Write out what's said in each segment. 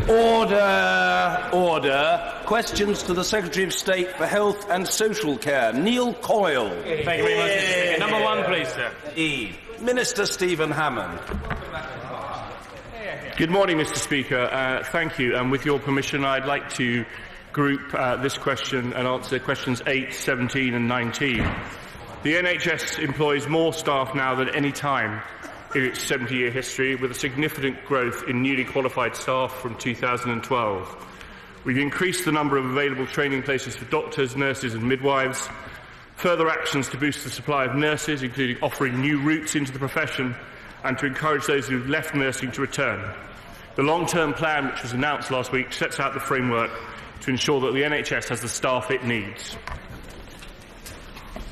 Order! Order! Questions to the Secretary of State for Health and Social Care, Neil Coyle. Thank you very much, Mr. Speaker. Number one, please, sir. E. Minister Stephen Hammond. Good morning, Mr. Speaker. Thank you. And with your permission, I'd like to group this question and answer questions 8, 17 and 19. The NHS employs more staff now than any time in its 70-year history, with a significant growth in newly qualified staff from 2012. We've increased the number of available training places for doctors, nurses and midwives. Further actions to boost the supply of nurses, including offering new routes into the profession and to encourage those who have left nursing to return. The long-term plan, which was announced last week, sets out the framework to ensure that the NHS has the staff it needs.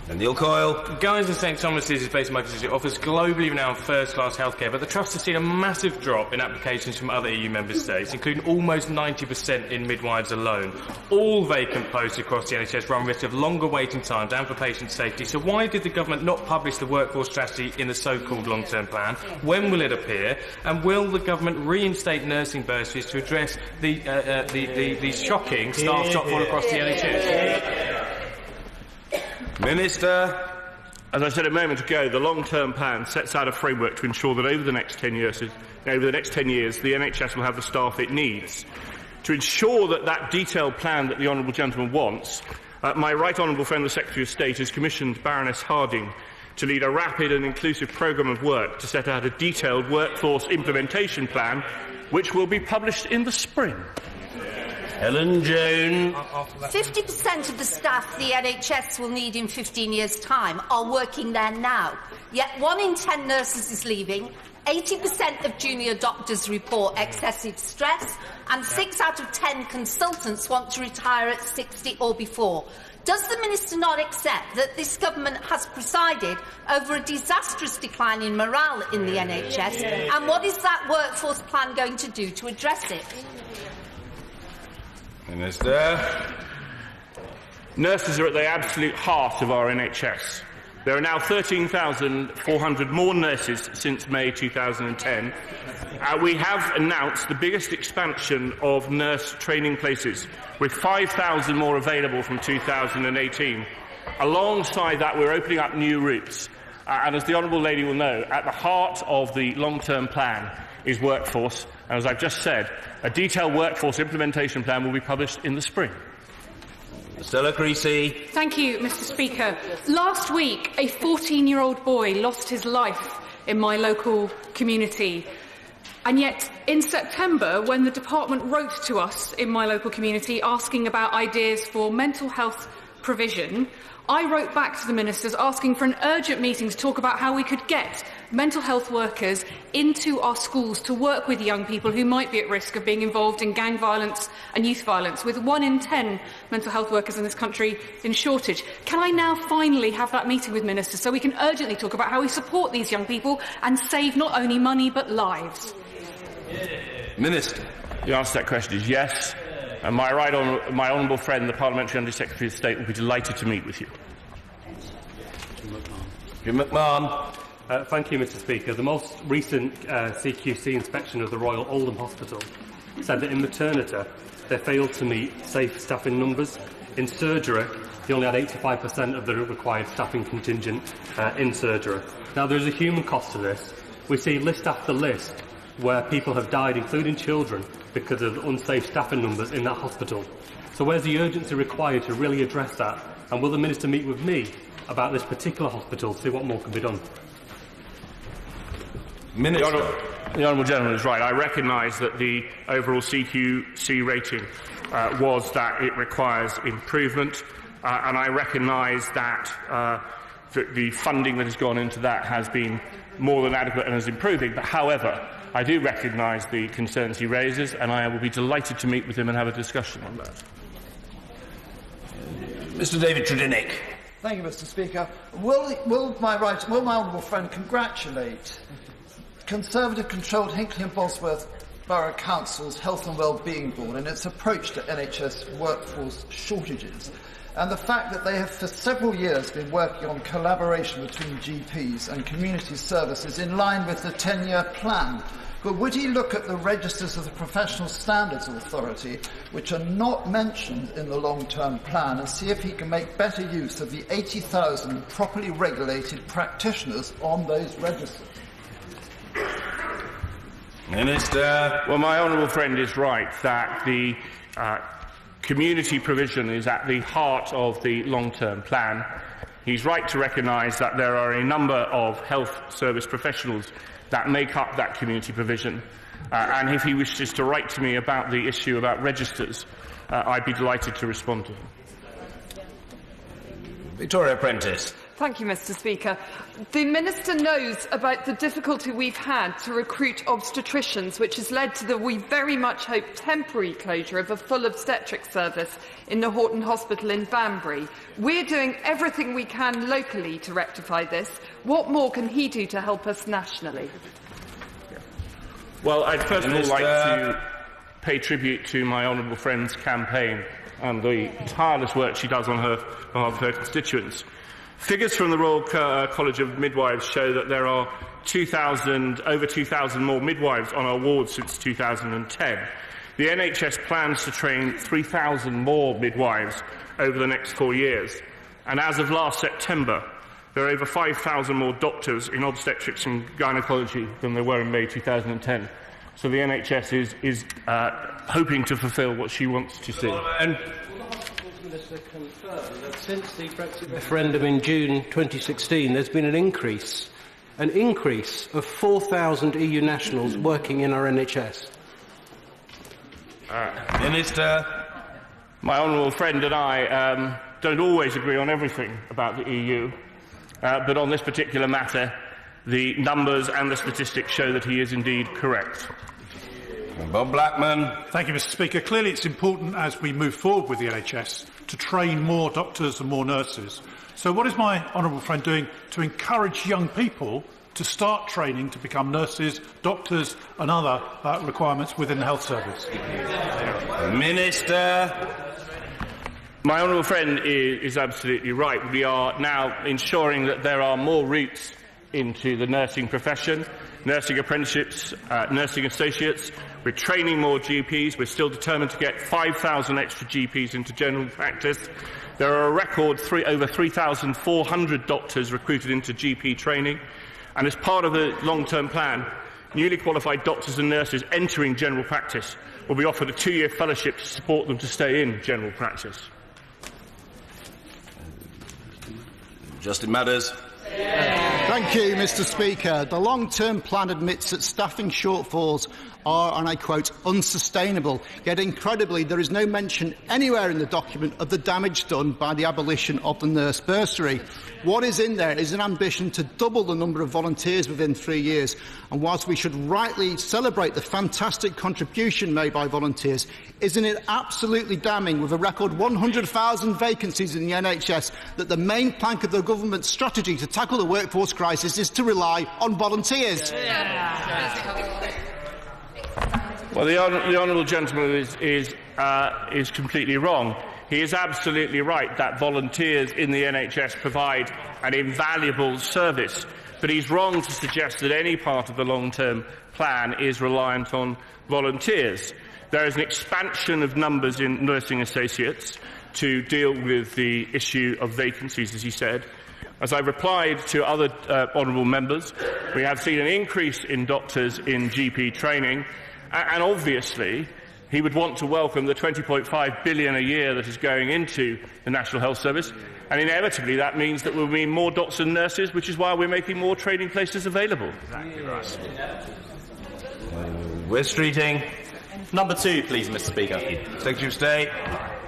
And Neil Coyle. Guy's and St Thomas's is based on my constituency, offers globally renowned first-class healthcare, but the Trust has seen a massive drop in applications from other EU member states, including almost 90% in midwives alone. All vacant posts across the NHS run risk of longer waiting times and for patient safety. So why did the government not publish the workforce strategy in the so-called long-term plan? When will it appear? And will the government reinstate nursing bursaries to address the shocking staff shortfall across the NHS? Minister. As I said a moment ago, the long-term plan sets out a framework to ensure that over the next 10 years, the NHS will have the staff it needs. To ensure that that detailed plan that the honourable gentleman wants, my right honourable friend, the Secretary of State, has commissioned Baroness Harding to lead a rapid and inclusive programme of work to set out a detailed workforce implementation plan, which will be published in the spring. Helen Jones. 50% of the staff the NHS will need in 15 years' time are working there now. Yet 1 in 10 nurses is leaving, 80% of junior doctors report excessive stress, and 6 out of 10 consultants want to retire at 60 or before. Does the Minister not accept that this government has presided over a disastrous decline in morale in the NHS? And what is that workforce plan going to do to address it? Minister. Nurses are at the absolute heart of our NHS. There are now 13,400 more nurses since May 2010. We have announced the biggest expansion of nurse training places, with 5,000 more available from 2018. Alongside that, we're opening up new routes. And as the Honourable Lady will know, at the heart of the long-term plan is workforce. And as I've just said, a detailed workforce implementation plan will be published in the spring. Stella Creasy. Thank you, Mr. Speaker. Last week, a 14-year-old boy lost his life in my local community. And yet, in September, when the department wrote to us in my local community asking about ideas for mental health provision, I wrote back to the ministers asking for an urgent meeting to talk about how we could get mental health workers into our schools to work with young people who might be at risk of being involved in gang violence and youth violence, with 1 in 10 mental health workers in this country in shortage. Can I now finally have that meeting with ministers so we can urgently talk about how we support these young people and save not only money but lives? Minister. The answer to that question is yes. And my honourable friend, the Parliamentary Under-Secretary of State, will be delighted to meet with you. Jim McMahon. Thank you, Mr. Speaker. The most recent CQC inspection of the Royal Oldham Hospital said that in maternity they failed to meet safe staffing numbers. In surgery, they only had 85% of the required staffing contingent in surgery. Now, there is a human cost to this. We see list after list where people have died, including children, because of unsafe staffing numbers in that hospital. So where's the urgency required to really address that? And will the Minister meet with me about this particular hospital to see what more can be done? Minister. The Honourable Gentleman is right. I recognise that the overall CQC rating was that it requires improvement, and I recognise that the funding that has gone into that has been more than adequate and is improving. But however, I do recognise the concerns he raises, and I will be delighted to meet with him and have a discussion on that. Mr. David Tredynick. Thank you, Mr. Speaker. Will my honourable friend congratulate Conservative-controlled Hinckley and Bosworth Borough Council's Health and Wellbeing Board in its approach to NHS workforce shortages, and the fact that they have for several years been working on collaboration between GPs and community services in line with the 10-year plan but would he look at the registers of the Professional Standards Authority, which are not mentioned in the long-term plan, and see if he can make better use of the 80,000 properly regulated practitioners on those registers? Minister. Well, my honourable friend is right that the community provision is at the heart of the long-term plan. He's right to recognise that there are a number of health service professionals that make up that community provision. And if he wishes to write to me about the issue about registers, I'd be delighted to respond to him. Victoria Prentice. Thank you, Mr. Speaker. The Minister knows about the difficulty we've had to recruit obstetricians, which has led to the, we very much hope, temporary closure of a full obstetric service in the Horton Hospital in Banbury. We're doing everything we can locally to rectify this. What more can he do to help us nationally? Well, I'd first of all like to pay tribute to my honourable friend's campaign and the tireless work she does on behalf of her constituents. Figures from the Royal College of Midwives show that there are over 2,000 more midwives on our wards since 2010. The NHS plans to train 3,000 more midwives over the next 4 years. And as of last September, there are over 5,000 more doctors in obstetrics and gynaecology than there were in May 2010. So the NHS is hoping to fulfil what she wants to see. And confirm that since the Brexit referendum in June 2016, there's been an increase of 4,000 EU nationals working in our NHS. Minister. My honourable friend and I don't always agree on everything about the EU, but on this particular matter, the numbers and the statistics show that he is indeed correct. Bob Blackman. Thank you, Mr. Speaker. Clearly, it's important as we move forward with the NHS to train more doctors and more nurses. So what is my honourable friend doing to encourage young people to start training to become nurses, doctors and other requirements within the health service? Minister. My honourable friend is absolutely right. We are now ensuring that there are more routes into the nursing profession, nursing apprenticeships, nursing associates. We're training more GPs. We're still determined to get 5,000 extra GPs into general practice. There are a record over 3,400 doctors recruited into GP training. And as part of the long-term plan, newly qualified doctors and nurses entering general practice will be offered a 2-year fellowship to support them to stay in general practice. Justin Matters. Thank you, Mr. Speaker. The long-term plan admits that staffing shortfalls are, and I quote, unsustainable. Yet, incredibly, there is no mention anywhere in the document of the damage done by the abolition of the nurse bursary. What is in there is an ambition to double the number of volunteers within 3 years. And whilst we should rightly celebrate the fantastic contribution made by volunteers, isn't it absolutely damning, with a record 100,000 vacancies in the NHS, that the main plank of the government's strategy to tackle the workforce crisis is to rely on volunteers? Well, the honourable gentleman is completely wrong. He is absolutely right that volunteers in the NHS provide an invaluable service, but he's wrong to suggest that any part of the long-term plan is reliant on volunteers. There is an expansion of numbers in nursing associates to deal with the issue of vacancies, as he said. As I replied to other honourable members, we have seen an increase in doctors in GP training, and obviously he would want to welcome the £20.5 billion a year that is going into the National Health Service, and inevitably that means that we'll need more doctors and nurses, which is why we're making more training places available. Exactly right. West Streeting. Number 2, please, Mr. Speaker. Secretary of State.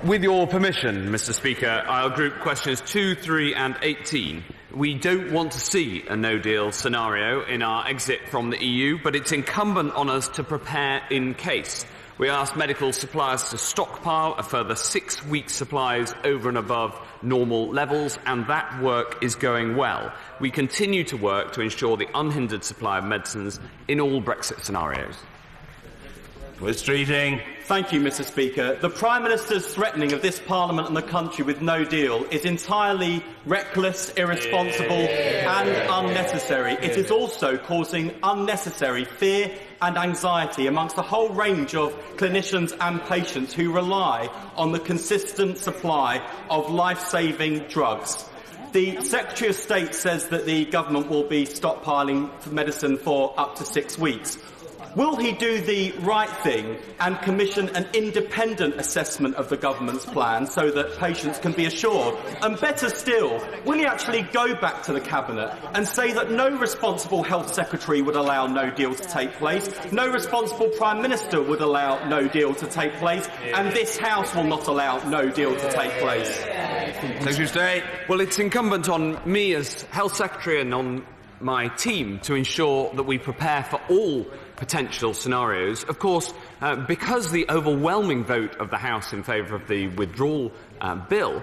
With your permission, Mr. Speaker, I'll group questions 2, 3 and 18. We don't want to see a no-deal scenario in our exit from the EU, but it's incumbent on us to prepare in case. We asked medical suppliers to stockpile a further 6 weeks' supplies over and above normal levels, and that work is going well. We continue to work to ensure the unhindered supply of medicines in all Brexit scenarios. West Streeting. Thank you, Mr. Speaker. The Prime Minister's threatening of this Parliament and the country with no deal is entirely reckless, irresponsible and unnecessary. It is also causing unnecessary fear and anxiety amongst a whole range of clinicians and patients who rely on the consistent supply of life-saving drugs. The Secretary of State says that the government will be stockpiling medicine for up to 6 weeks. Will he do the right thing and commission an independent assessment of the government's plan so that patients can be assured? And better still, will he actually go back to the Cabinet and say that no responsible Health Secretary would allow no deal to take place, no responsible Prime Minister would allow no deal to take place, and this House will not allow no deal to take place? Secretary of State. Well, it's incumbent on me as Health Secretary and on my team to ensure that we prepare for all potential scenarios. Of course, because the overwhelming vote of the House in favour of the withdrawal bill,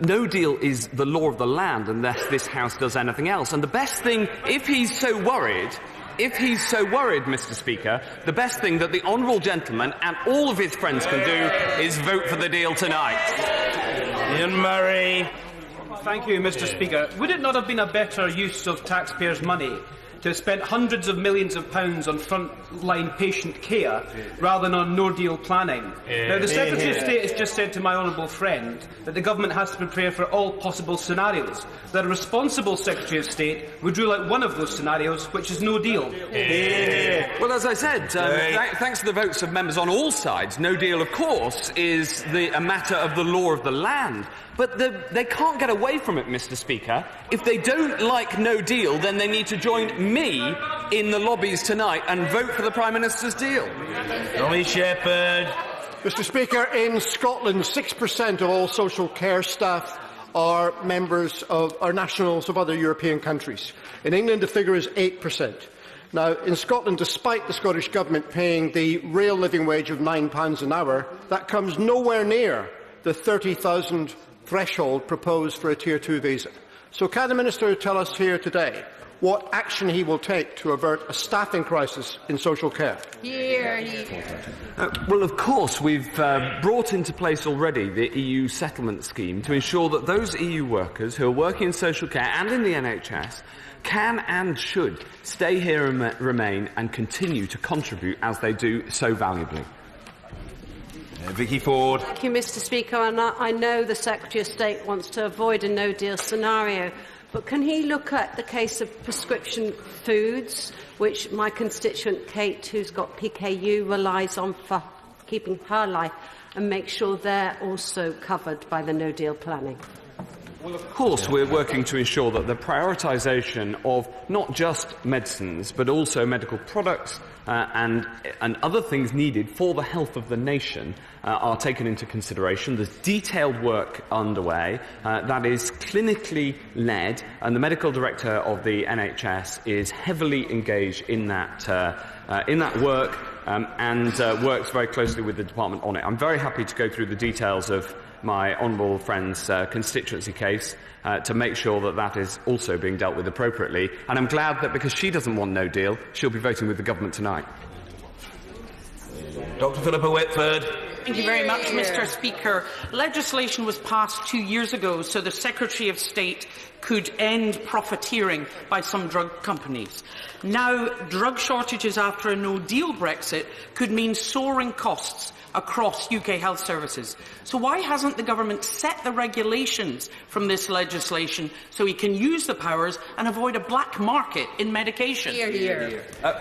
no deal is the law of the land unless this House does anything else. And the best thing, if he's so worried, Mr. Speaker, the best thing that the honourable gentleman and all of his friends can do is vote for the deal tonight. Ian Murray. Thank you, Mr. Speaker. Would it not have been a better use of taxpayers' money to have spent hundreds of millions of pounds on front-line patient care rather than on no-deal planning? Now, the Secretary of State has just said to my honourable friend that the government has to prepare for all possible scenarios, that a responsible Secretary of State would rule out one of those scenarios, which is no deal. Well, as I said, thanks to the votes of members on all sides, no deal, of course, is a matter of the law of the land. But they can't get away from it, Mr. Speaker. If they don't like no deal, then they need to join me in the lobbies tonight and vote for the Prime Minister's deal. Tommy Shepherd. Mr. Speaker, in Scotland, 6% of all social care staff are nationals of other European countries. In England, the figure is 8%. Now, in Scotland, despite the Scottish Government paying the real living wage of £9 an hour, that comes nowhere near the 30,000 threshold proposed for a Tier 2 visa. So can the Minister tell us here today what action he will take to avert a staffing crisis in social care? Well, of course, we've brought into place already the EU settlement scheme to ensure that those EU workers who are working in social care and in the NHS can and should stay here and remain and continue to contribute as they do so valuably. Vicky Ford. Thank you, Mr. Speaker. And I know the Secretary of State wants to avoid a no-deal scenario, but can he look at the case of prescription foods, which my constituent Kate, who's got PKU, relies on for keeping her life, and make sure they're also covered by the no-deal planning? Well, of course, we're working to ensure that the prioritisation of not just medicines, but also medical products and other things needed for the health of the nation are taken into consideration. There's detailed work underway that is clinically led, and the medical director of the NHS is heavily engaged in that work and works very closely with the department on it. I'm very happy to go through the details of my honourable friend's constituency case to make sure that that is also being dealt with appropriately. And I'm glad that because she doesn't want no deal, she'll be voting with the government tonight. Dr. Philippa Whitford. Thank you very much, Mr. Speaker. Legislation was passed 2 years ago so the Secretary of State could end profiteering by some drug companies. Now, drug shortages after a no-deal Brexit could mean soaring costs across UK health services. So why hasn't the government set the regulations from this legislation so he can use the powers and avoid a black market in medication?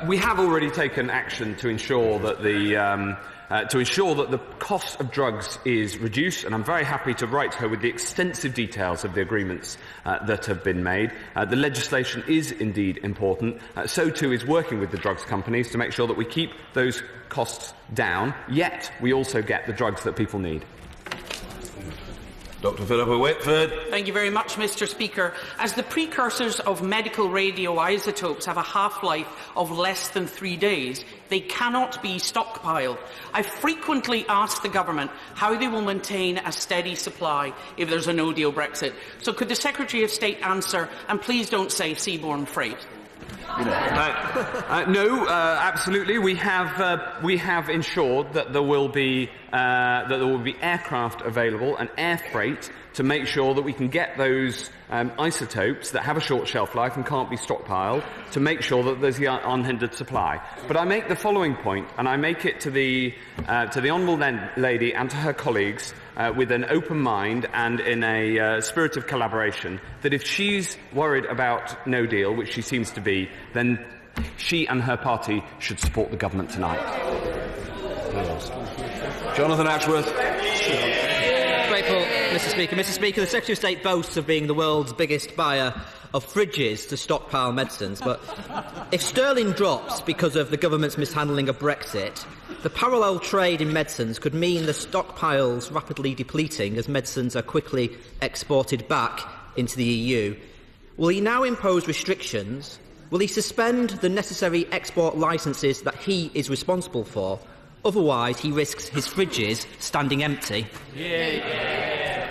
We have already taken action to ensure that the cost of drugs is reduced, and I'm very happy to write to her with the extensive details of the agreements that have been made. The legislation is indeed important. So too is working with the drugs companies to make sure that we keep those costs down, yet we also get the drugs that people need. Dr. Philippa Whitford. Thank you very much, Mr. Speaker. As the precursors of medical radioisotopes have a half-life of less than 3 days, they cannot be stockpiled. I frequently ask the government how they will maintain a steady supply if there's a no-deal Brexit. So could the Secretary of State answer, and please don't say seaborne freight? No, absolutely. We have ensured that there will be aircraft available and air freight to make sure that we can get those isotopes that have a short shelf life and can't be stockpiled, to make sure that there's the unhindered supply. But I make the following point, and I make it to the honourable lady and to her colleagues with an open mind and in a spirit of collaboration, that if she's worried about no deal, which she seems to be, then she and her party should support the government tonight. Jonathan Ashworth. Grateful, Mr. Speaker. Mr. Speaker, the Secretary of State boasts of being the world's biggest buyer of fridges to stockpile medicines, but if sterling drops because of the government's mishandling of Brexit, the parallel trade in medicines could mean the stockpiles rapidly depleting as medicines are quickly exported back into the EU. Will he now impose restrictions? Will he suspend the necessary export licences that he is responsible for? Otherwise, he risks his fridges standing empty.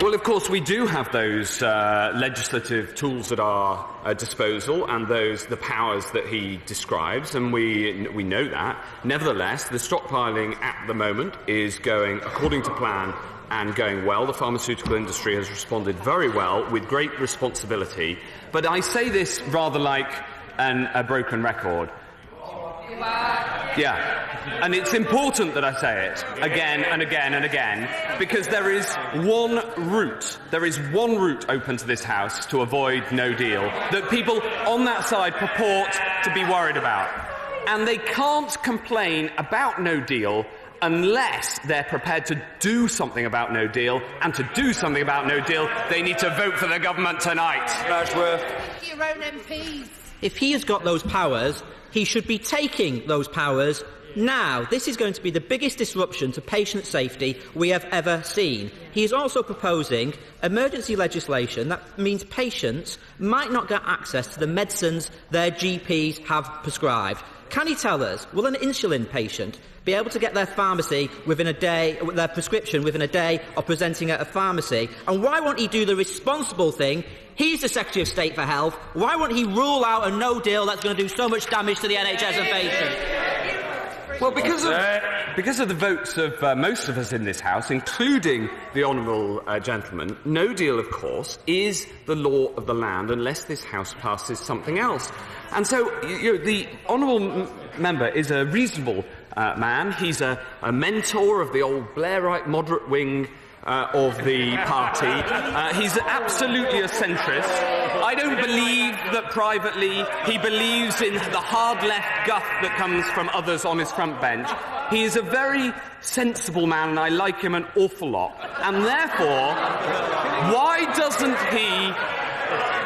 Well, of course, we do have those legislative tools at our disposal and the powers that he describes, and we know that. Nevertheless, the stockpiling at the moment is going according to plan and going well. The pharmaceutical industry has responded very well with great responsibility. But I say this rather like a broken record. Yeah. And it's important that I say it again and again and again, because there is one route open to this House to avoid no deal that people on that side purport to be worried about. And they can't complain about no deal unless they're prepared to do something about no deal, and to do something about no deal, they need to vote for the government tonight. Ashworth. Your own MPs. If he has got those powers, he should be taking those powers now. This is going to be the biggest disruption to patient safety we have ever seen. He is also proposing emergency legislation that means patients might not get access to the medicines their GPs have prescribed. Can he tell us, will an insulin patient be able to get their pharmacy within a day, their prescription within a day of presenting at a pharmacy? And why won't he do the responsible thing? He's the Secretary of State for Health. Why won't he rule out a no deal that's going to do so much damage to the NHS and patients? Well, because of the votes of most of us in this House, including the honourable gentleman, no deal, of course, is the law of the land unless this House passes something else. And so, the honourable member is a reasonable man. He's a mentor of the old Blairite moderate wing of the party. He's absolutely a centrist. I don't believe that privately he believes in the hard left guff that comes from others on his front bench. He is a very sensible man, and I like him an awful lot. And therefore, why doesn't he,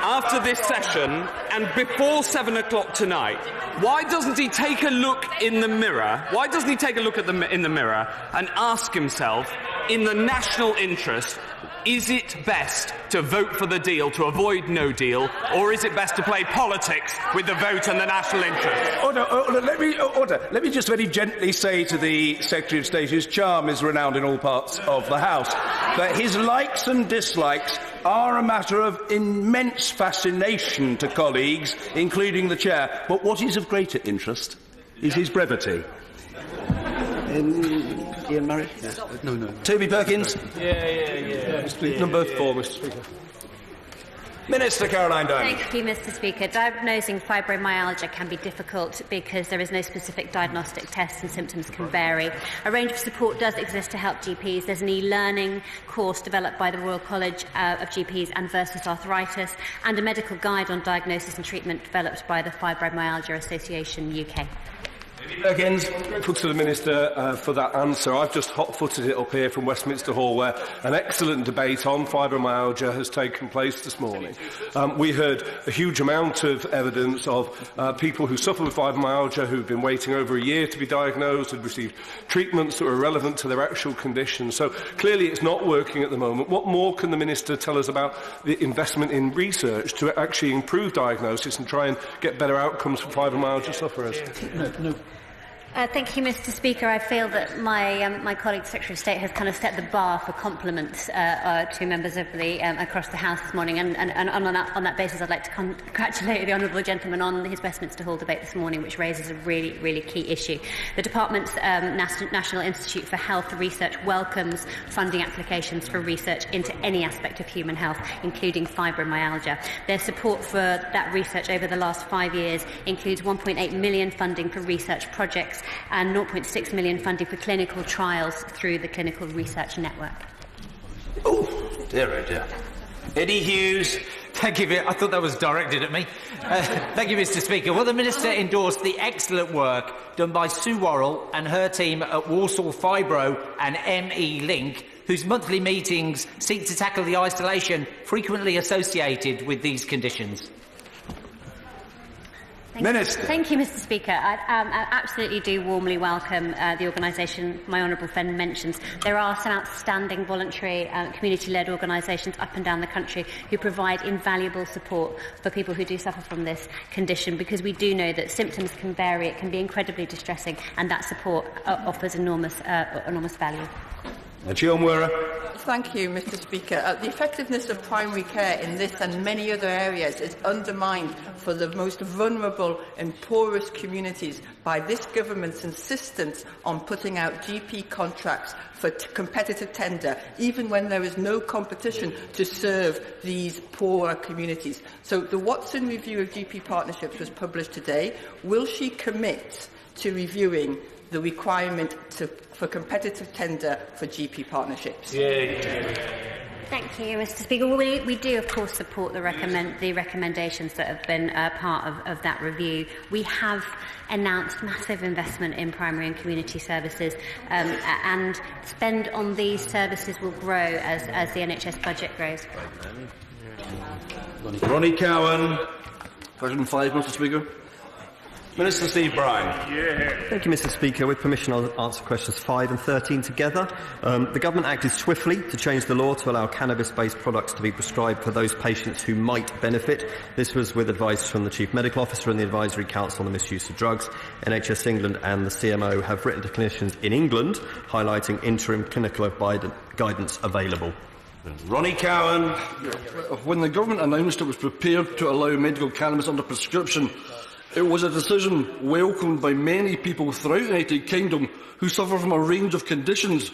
after this session and before 7 o'clock tonight, why doesn't he take a look in the mirror? Why doesn't he take a look at in the mirror and ask himself, in the national interest, is it best to vote for the deal to avoid no deal, or is it best to play politics with the vote and the national interest? Order. Let me just very gently say to the Secretary of State, whose charm is renowned in all parts of the House, that his likes and dislikes are a matter of immense fascination to colleagues, including the Chair. But what is of greater interest is his brevity. Ian Murray? Yes. No. Toby Perkins? Yeah. Number 4, Mr. Speaker. Minister Caroline Diamond. Thank you, Mr. Speaker. Diagnosing fibromyalgia can be difficult because there is no specific diagnostic test and symptoms can vary. A range of support does exist to help GPs. There's an e-learning course developed by the Royal College of GPs and Versus Arthritis, and a medical guide on diagnosis and treatment developed by the Fibromyalgia Association UK. Perkins. Grateful to the Minister for that answer. I've just hot-footed it up here from Westminster Hall, where an excellent debate on fibromyalgia has taken place this morning. We heard a huge amount of evidence of people who suffer with fibromyalgia who've been waiting over a year to be diagnosed, had received treatments that were relevant to their actual condition. So clearly it's not working at the moment. What more can the Minister tell us about the investment in research to actually improve diagnosis and try and get better outcomes for fibromyalgia sufferers? No. Thank you, Mr. Speaker. I feel that my colleague, Secretary of State, has kind of set the bar for compliments to members of the across the House this morning, and on that basis, I'd like to congratulate the honourable gentleman on his Westminster Hall debate this morning, which raises a really key issue. The Department's National Institute for Health Research welcomes funding applications for research into any aspect of human health, including fibromyalgia. Their support for that research over the last 5 years includes £1.8 million funding for research projects and £0.6 million funding for clinical trials through the Clinical Research Network. Oh, dear. Eddie Hughes. Thank you. I thought that was directed at me. Thank you, Mr. Speaker. Will the Minister endorse the excellent work done by Sue Worrell and her team at Walsall Fibro and ME Link, whose monthly meetings seek to tackle the isolation frequently associated with these conditions? Minister. Thank you, Mr. Speaker. I absolutely do warmly welcome the organisation my honourable friend mentions. There are some outstanding voluntary community-led organisations up and down the country who provide invaluable support for people who do suffer from this condition, because we do know that symptoms can vary, it can be incredibly distressing, and that support offers enormous value. Thank you, Mr. Speaker. The effectiveness of primary care in this and many other areas is undermined for the most vulnerable and poorest communities by this government's insistence on putting out GP contracts for competitive tender, even when there is no competition to serve these poorer communities. So the Watson review of GP partnerships was published today. Will she commit to reviewing the requirement for competitive tender for GP partnerships? Thank you, Mr. Speaker. We do, of course, support the recommendations that have been part of that review. We have announced massive investment in primary and community services, and spend on these services will grow as the NHS budget grows. Ronnie Cowan. Question 5, Mr. Speaker. Minister Steve Bryan. Thank you, Mr. Speaker. With permission, I'll answer questions 5 and 13 together. The government acted swiftly to change the law to allow cannabis-based products to be prescribed for those patients who might benefit. This was with advice from the Chief Medical Officer and the Advisory Council on the Misuse of Drugs. NHS England and the CMO have written to clinicians in England highlighting interim clinical guidance available. Ronnie Cowan. When the government announced it was prepared to allow medical cannabis under prescription, it was a decision welcomed by many people throughout the United Kingdom who suffer from a range of conditions.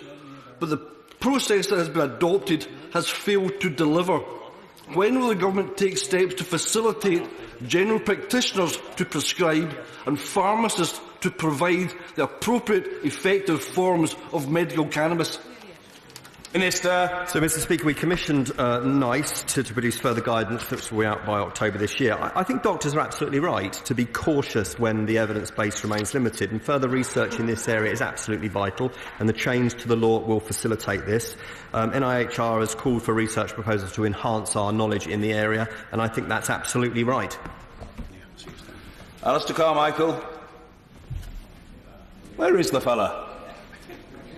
But the process that has been adopted has failed to deliver. When will the government take steps to facilitate general practitioners to prescribe and pharmacists to provide the appropriate, effective forms of medical cannabis? Minister. So, Mr. Speaker, we commissioned NICE to produce further guidance that will be out by October this year. I think doctors are absolutely right to be cautious when the evidence base remains limited, and further research in this area is absolutely vital, and the change to the law will facilitate this. NIHR has called for research proposals to enhance our knowledge in the area, and I think that's absolutely right. Alistair Carmichael. Where is the fella?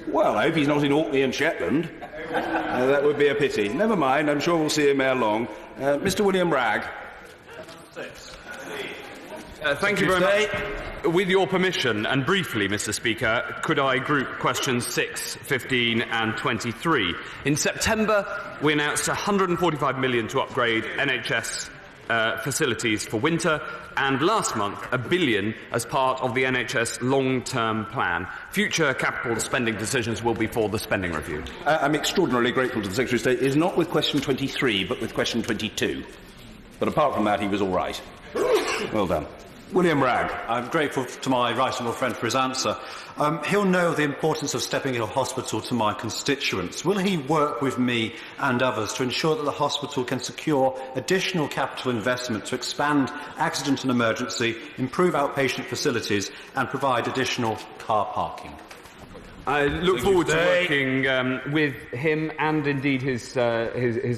Well, I hope he's not in Orkney and Shetland. That would be a pity. Never mind, I'm sure we'll see him ere long. Mr. William Bragg. Thank you very much. With your permission, and briefly, Mr. Speaker, could I group questions 6, 15 and 23? In September, we announced £145 million to upgrade NHS facilities for winter, and last month £1 billion as part of the NHS long-term plan. Future capital spending decisions will be for the spending review. I'm extraordinarily grateful to the Secretary of State. It is not with question 23, but with question 22. But apart from that, he was all right. Well done. William Bragg. I'm grateful to my right honourable friend for his answer. He'll know the importance of stepping into a hospital to my constituents. Will he work with me and others to ensure that the hospital can secure additional capital investment to expand accident and emergency, improve outpatient facilities and provide additional car parking? I look forward to working with him and indeed his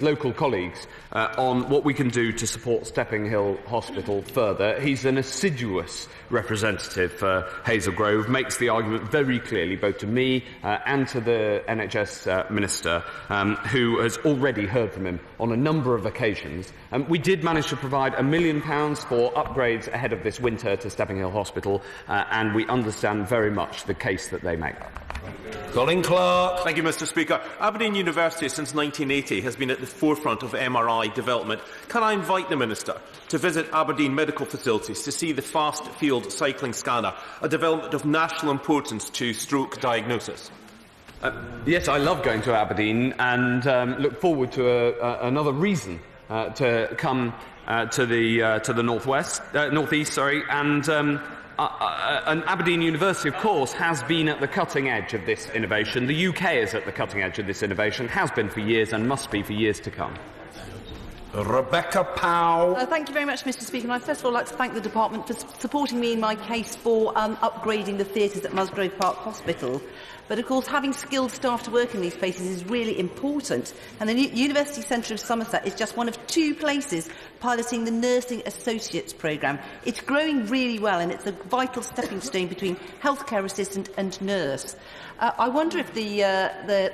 local colleagues on what we can do to support Stepping Hill Hospital further. He's an assiduous representative for Hazel Grove, makes the argument very clearly both to me and to the NHS Minister, who has already heard from him on a number of occasions. We did manage to provide £1 million for upgrades ahead of this winter to Stepping Hill Hospital, and we understand very much the case that they make. Colin Clark. Thank you, Mr. Speaker. Aberdeen University since 1980 has been at the forefront of MRI development. Can I invite the Minister to visit Aberdeen medical facilities to see the fast field cycling scanner, a development of national importance to stroke diagnosis? Yes, I love going to Aberdeen and look forward to another reason to come to the northeast, and Aberdeen University, of course, has been at the cutting edge of this innovation. The UK is at the cutting edge of this innovation, has been for years and must be for years to come. Rebecca Powell. Thank you very much, Mr. Speaker. And I'd first of all like to thank the Department for supporting me in my case for upgrading the theatres at Musgrove Park Hospital. But, of course, having skilled staff to work in these places is really important. And the University Centre of Somerset is just one of 2 places piloting the Nursing Associates programme. It's growing really well, and it's a vital stepping stone between healthcare assistant and nurse. I wonder if the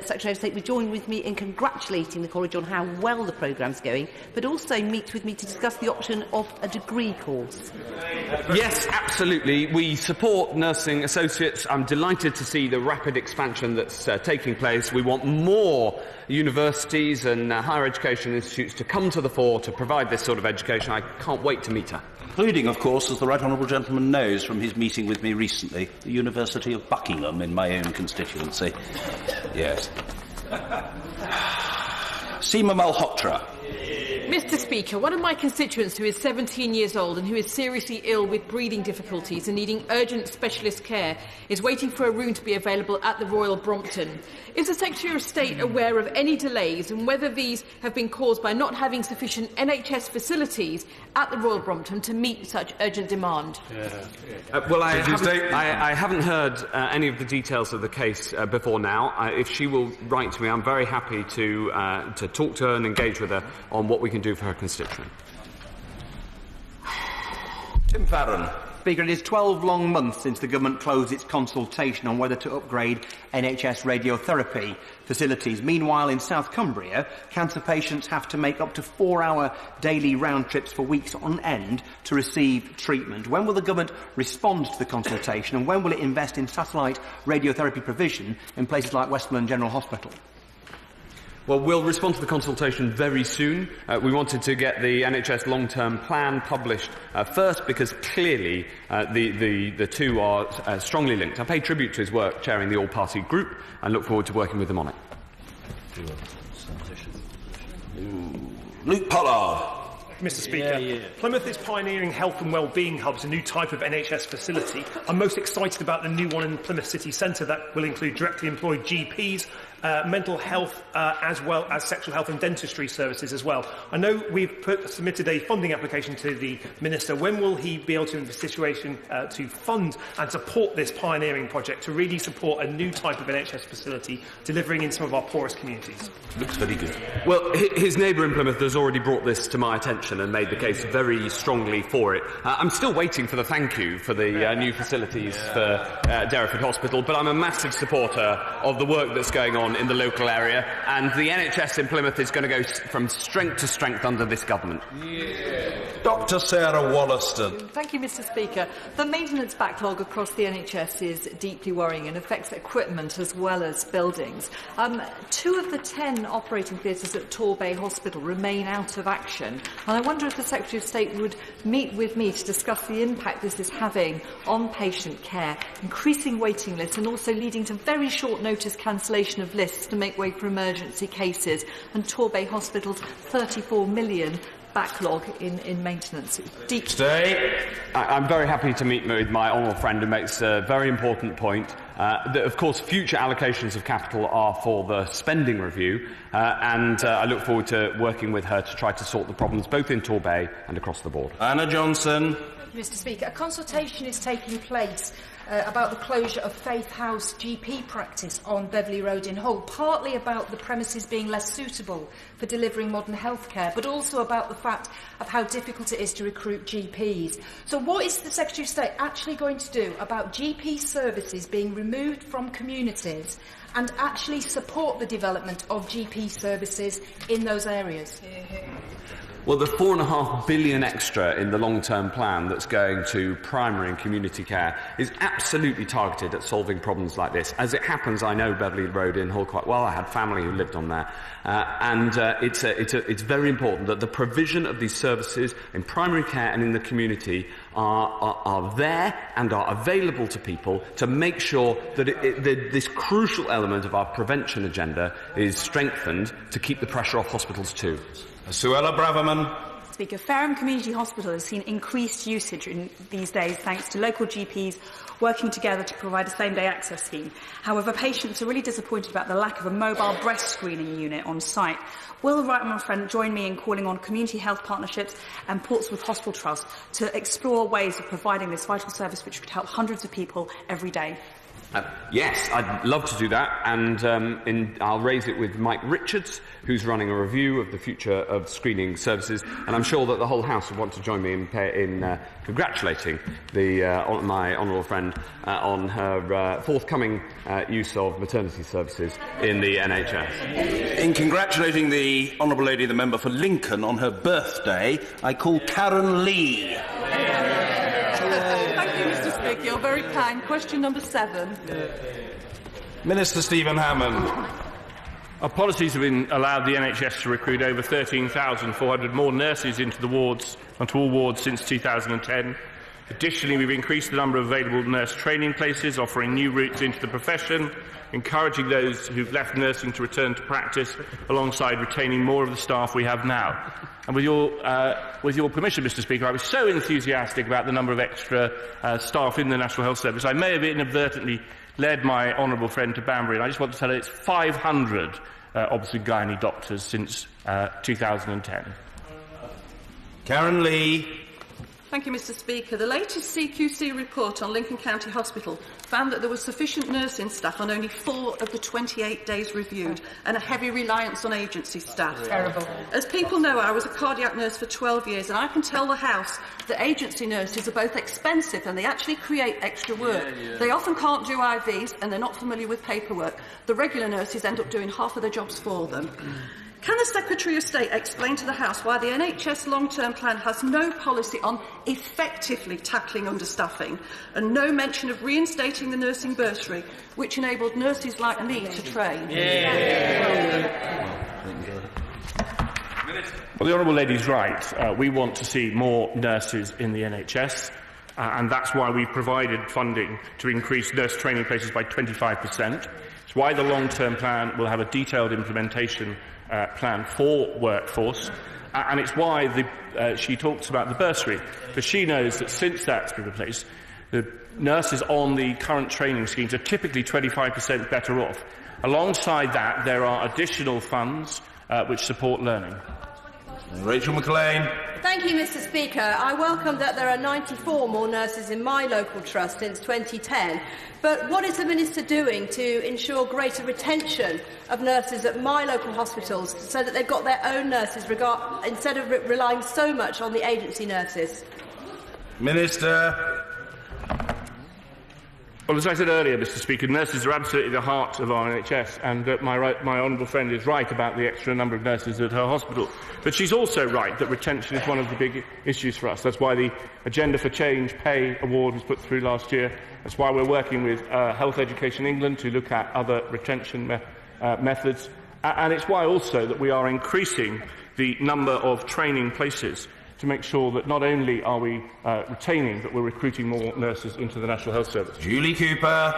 Secretary of State would join with me in congratulating the college on how well the programme's going, but also meet with me to discuss the option of a degree course. Yes, absolutely. We support Nursing Associates. I'm delighted to see the rapid expansion that's taking place. We want more universities and higher education institutes to come to the fore to provide this sort of education. I can't wait to meet her. Including, of course, as the right honourable gentleman knows from his meeting with me recently, the University of Buckingham in my own constituency. Yes. Seema Malhotra. Mr. Speaker, one of my constituents who is 17 years old and who is seriously ill with breathing difficulties and needing urgent specialist care is waiting for a room to be available at the Royal Brompton. Is the Secretary of State aware of any delays and whether these have been caused by not having sufficient NHS facilities at the Royal Brompton to meet such urgent demand? I haven't heard any of the details of the case before now. If she will write to me, I'm very happy to talk to her and engage with her on what we can do for her constituent. Tim Farron. Speaker, it is 12 long months since the government closed its consultation on whether to upgrade NHS radiotherapy facilities. Meanwhile, in South Cumbria, cancer patients have to make up to 4-hour daily round trips for weeks on end to receive treatment. When will the government respond to the consultation, and when will it invest in satellite radiotherapy provision in places like Westmoreland General Hospital? Well, we'll respond to the consultation very soon. We wanted to get the NHS long-term plan published first because clearly the two are strongly linked. I pay tribute to his work chairing the all-party group and look forward to working with him on it. Luke Pollard. Mr. Speaker, Plymouth is pioneering health and wellbeing hubs, a new type of NHS facility. I'm most excited about the new one in Plymouth City Centre that will include directly employed GPs, mental health, as well as sexual health and dentistry services as well. I know we've submitted a funding application to the Minister. When will he be able to, in the situation, to fund and support this pioneering project to really support a new type of NHS facility delivering in some of our poorest communities? Looks very good. Well, his neighbour in Plymouth has already brought this to my attention and made the case very strongly for it. I'm still waiting for the thank you for the new facilities for Derriford Hospital, but I'm a massive supporter of the work that's going on in the local area, and the NHS in Plymouth is going to go from strength to strength under this government. Dr Sarah Wollaston. Thank you, Mr. Speaker. The maintenance backlog across the NHS is deeply worrying and affects equipment as well as buildings. 2 of the 10 operating theatres at Torbay Hospital remain out of action, and I wonder if the Secretary of State would meet with me to discuss the impact this is having on patient care, increasing waiting lists and also leading to very short notice cancellation of lists to make way for emergency cases, and Torbay Hospital's £34 million backlog in maintenance. Deep. I'm very happy to meet with my honourable friend who makes a very important point. That, of course, future allocations of capital are for the spending review, and I look forward to working with her to try to sort the problems both in Torbay and across the board. Anna Johnson. Mr. Speaker. A consultation is taking place about the closure of Faith House GP practice on Beverley Road in Hull, partly about the premises being less suitable for delivering modern health care, but also about the fact of how difficult it is to recruit GPs. So what is the Secretary of State actually going to do about GP services being removed from communities and actually support the development of GP services in those areas? Well, the £4.5 billion extra in the long-term plan that's going to primary and community care is absolutely targeted at solving problems like this. As it happens, I know Beverley Road in Hull quite well. I had family who lived on there. It's very important that the provision of these services in primary care and in the community are there and are available to people to make sure that this crucial element of our prevention agenda is strengthened to keep the pressure off hospitals too. Suella Braverman. Speaker, Fareham Community Hospital has seen increased usage in these days thanks to local GPs working together to provide a same-day access scheme. However, patients are really disappointed about the lack of a mobile breast screening unit on site. Will the right honourable friend join me in calling on community health partnerships and Portsmouth Hospital Trust to explore ways of providing this vital service which could help hundreds of people every day? Yes, I'd love to do that, and I'll raise it with Mike Richards, who's running a review of the future of screening services, and I'm sure that the whole House would want to join me in congratulating my honourable friend on her forthcoming use of maternity services in the NHS. In congratulating the honourable lady, the member for Lincoln, on her birthday, I call Karen Lee. You're very kind. Question number 7. Minister Stephen Hammond. Our policies have allowed the NHS to recruit over 13,400 more nurses onto all wards since 2010. Additionally, we've increased the number of available nurse training places, offering new routes into the profession, encouraging those who've left nursing to return to practice, alongside retaining more of the staff we have now. And with your permission, Mr. Speaker, I was so enthusiastic about the number of extra staff in the National Health Service, I may have inadvertently led my honourable friend to Banbury, and I just want to tell her it's 500 obs-gynae doctors since 2010. Karen Lee. Thank you, Mr. Speaker. The latest CQC report on Lincoln County Hospital found that there was sufficient nursing staff on only 4 of the 28 days reviewed, and a heavy reliance on agency staff. Terrible. As people know, I was a cardiac nurse for 12 years, and I can tell the House that agency nurses are both expensive and they actually create extra work. They often can't do IVs, and they're not familiar with paperwork. The regular nurses end up doing half of their jobs for them. Can the Secretary of State explain to the House why the NHS long-term plan has no policy on effectively tackling understaffing and no mention of reinstating the nursing bursary, which enabled nurses like me to train? Well, the honourable lady's right. We want to see more nurses in the NHS, and that's why we provided funding to increase nurse training places by 25%. It's why the long-term plan will have a detailed implementation plan for workforce, and it's why she talks about the bursary, because she knows that since that's been replaced, the nurses on the current training schemes are typically 25% better off. Alongside that, there are additional funds which support learning. Rachel McLean. Thank you, Mr. Speaker. I welcome that there are 94 more nurses in my local trust since 2010. But what is the Minister doing to ensure greater retention of nurses at my local hospitals so that they've got their own nurses instead of relying so much on the agency nurses? Minister. Well, as I said earlier, Mr. Speaker, nurses are absolutely the heart of our NHS, and my honourable friend is right about the extra number of nurses at her hospital. But she's also right that retention is one of the big issues for us. That's why the Agenda for Change Pay Award was put through last year. That's why we're working with Health Education England to look at other retention methods. And it's why also that we are increasing the number of training places to make sure that not only are we retaining, but we're recruiting more nurses into the National Health Service. Julie Cooper.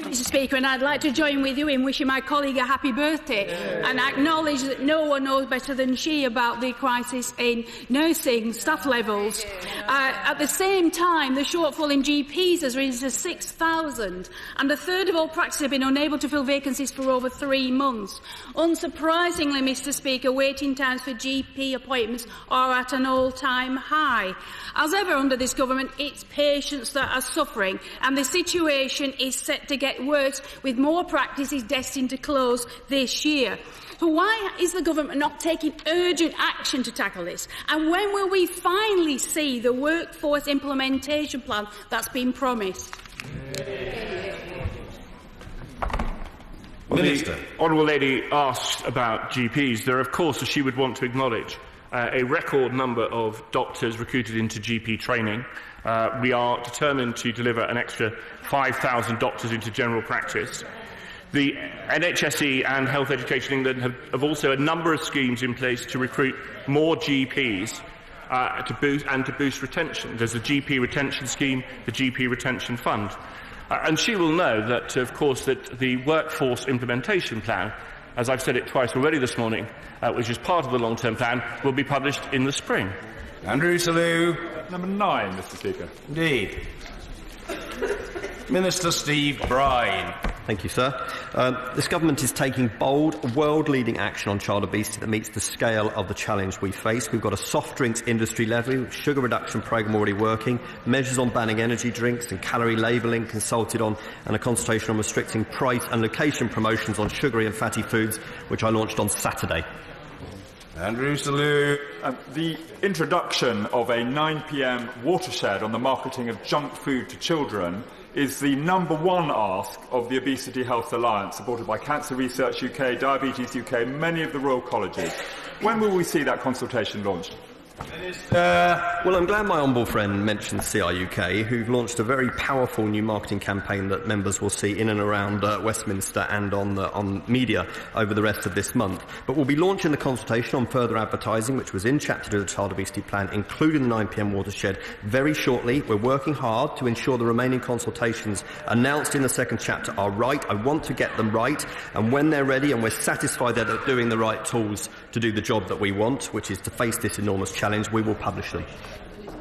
Mr Speaker, and I'd like to join with you in wishing my colleague a happy birthday and acknowledge that no one knows better than she about the crisis in nursing staff levels. At the same time, the shortfall in GPs has risen to 6,000, and a third of all practices have been unable to fill vacancies for over 3 months. Unsurprisingly, Mr Speaker, waiting times for GP appointments are at an all-time high. As ever under this government, it's patients that are suffering, and the situation is set to get worse, with more practices destined to close this year. So why is the government not taking urgent action to tackle this? And when will we finally see the workforce implementation plan that's been promised? The Honourable Lady asked about GPs. There are, of course, as she would want to acknowledge, a record number of doctors recruited into GP training. We are determined to deliver an extra 5,000 doctors into general practice. The NHSE and Health Education England have also a number of schemes in place to recruit more GPs to boost retention. There's the GP retention scheme, the GP retention fund. And she will know that, of course, that the workforce implementation plan, as I've said it twice already this morning, which is part of the long-term plan, will be published in the spring. Andrew Selous. Number 9, Mr Speaker. Indeed. Minister Steve Brine. Thank you, sir. This government is taking bold, world-leading action on child obesity that meets the scale of the challenge we face. We've got a soft drinks industry levy, sugar reduction programme already working, measures on banning energy drinks and calorie labelling consulted on, and a consultation on restricting price and location promotions on sugary and fatty foods, which I launched on Saturday. Andrew Selous. The introduction of a 9 p.m. watershed on the marketing of junk food to children is the #1 ask of the Obesity Health Alliance, supported by Cancer Research UK, Diabetes UK, many of the Royal Colleges. When will we see that consultation launched? Well, I'm glad my honourable friend mentioned CRUK, who've launched a very powerful new marketing campaign that members will see in and around Westminster and on media over the rest of this month. But we'll be launching the consultation on further advertising, which was in Chapter 2 of the Child Obesity Plan, including the 9 p.m. watershed, very shortly. We're working hard to ensure the remaining consultations announced in the second chapter are right. I want to get them right, and when they're ready and we're satisfied that they're doing the right tools to do the job that we want, which is to face this enormous challenge, we will publish them.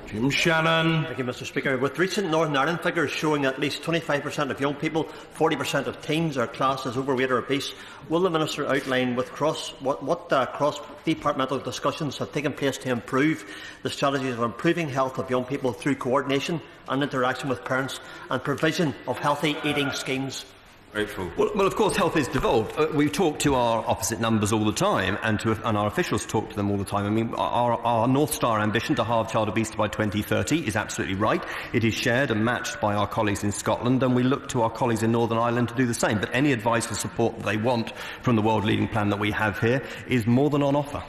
Jim Shannon. Thank you, Mr Speaker. With recent Northern Ireland figures showing at least 25% of young people, 40% of teens are classed as overweight or obese, will the Minister outline with what cross-departmental discussions have taken place to improve the strategies of improving health of young people through coordination and interaction with parents and provision of healthy eating schemes? Well, of course, health is devolved. We talk to our opposite numbers all the time, and our officials talk to them all the time. I mean, our North Star ambition to halve child obesity by 2030 is absolutely right. It is shared and matched by our colleagues in Scotland, and we look to our colleagues in Northern Ireland to do the same. But any advice or support that they want from the world-leading plan that we have here is more than on offer.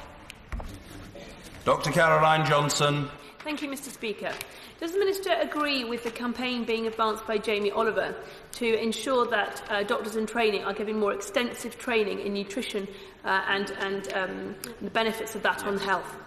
Dr Caroline Johnson. Thank you, Mr Speaker. Does the Minister agree with the campaign being advanced by Jamie Oliver to ensure that doctors in training are given more extensive training in nutrition and the benefits of that on health?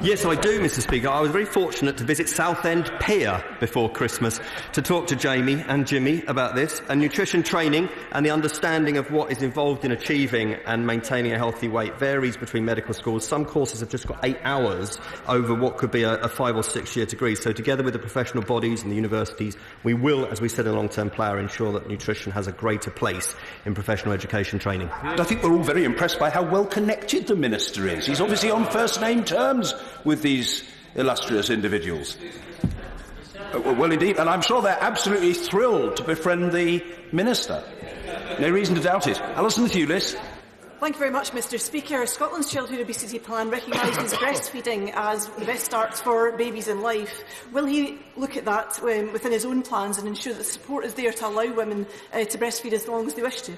Yes, I do, Mr Speaker. I was very fortunate to visit Southend Pier before Christmas to talk to Jamie and Jimmy about this, and nutrition training and the understanding of what is involved in achieving and maintaining a healthy weight varies between medical schools. Some courses have just got 8 hours over what could be a 5 or 6 year degree. So together with the professional bodies and the universities, we will, as we said in long-term plan, ensure that nutrition has a greater place in professional education training. I think we're all very impressed by how well connected the Minister is. He's obviously on first-name terms with these illustrious individuals. Well, indeed, and I'm sure they're absolutely thrilled to befriend the Minister. No reason to doubt it. Alison Thewlis. Thank you very much, Mr Speaker. Scotland's Childhood Obesity Plan recognises breastfeeding as the best start for babies in life. Will he look at that within his own plans and ensure that support is there to allow women to breastfeed as long as they wish to?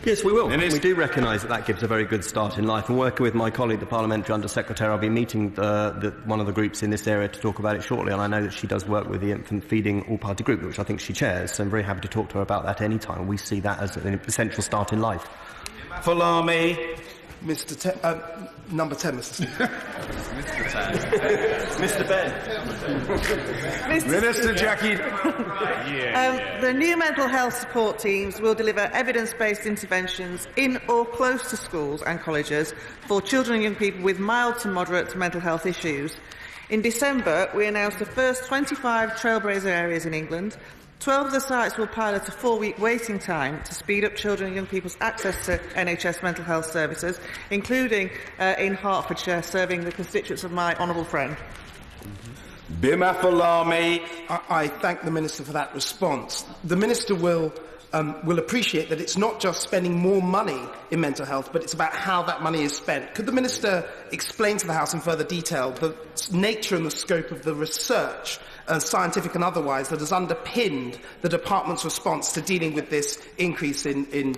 Yes, we will. We do recognise that gives a very good start in life. And working with my colleague, the Parliamentary Under-Secretary, I'll be meeting one of the groups in this area to talk about it shortly. And I know that she does work with the Infant Feeding All-Party Group, which I think she chairs. So I'm very happy to talk to her about that any time. We see that as an essential start in life. Falami. Number 10, Mr. Speaker. Mr. Ben. Minister Jackie. The new mental health support teams will deliver evidence-based interventions in or close to schools and colleges for children and young people with mild to moderate mental health issues. In December, we announced the first 25 trailblazer areas in England. 12 of the sites will pilot a 4-week waiting time to speed up children and young people's access to NHS mental health services, including in Hertfordshire, serving the constituents of my honourable friend. Bim Afalami. I thank the Minister for that response. The Minister will appreciate that it's not just spending more money in mental health, but it's about how that money is spent. Could the Minister explain to the House in further detail the nature and the scope of the research, scientific and otherwise, that has underpinned the Department's response to dealing with this increase in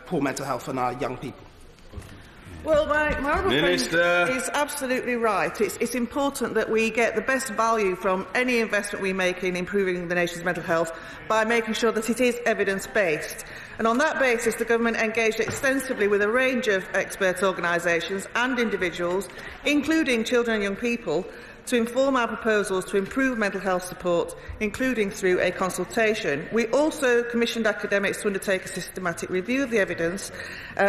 poor mental health in our young people? Well, my honourable friend Minister. is absolutely right. It's important that we get the best value from any investment we make in improving the nation's mental health by making sure that it is evidence-based. And on that basis, the Government engaged extensively with a range of expert organisations and individuals, including children and young people, to inform our proposals to improve mental health support, including through a consultation. We also commissioned academics to undertake a systematic review of the evidence,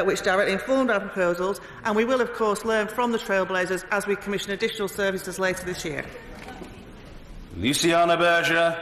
which directly informed our proposals, and we will, of course, learn from the trailblazers as we commission additional services later this year. Luciana Berger.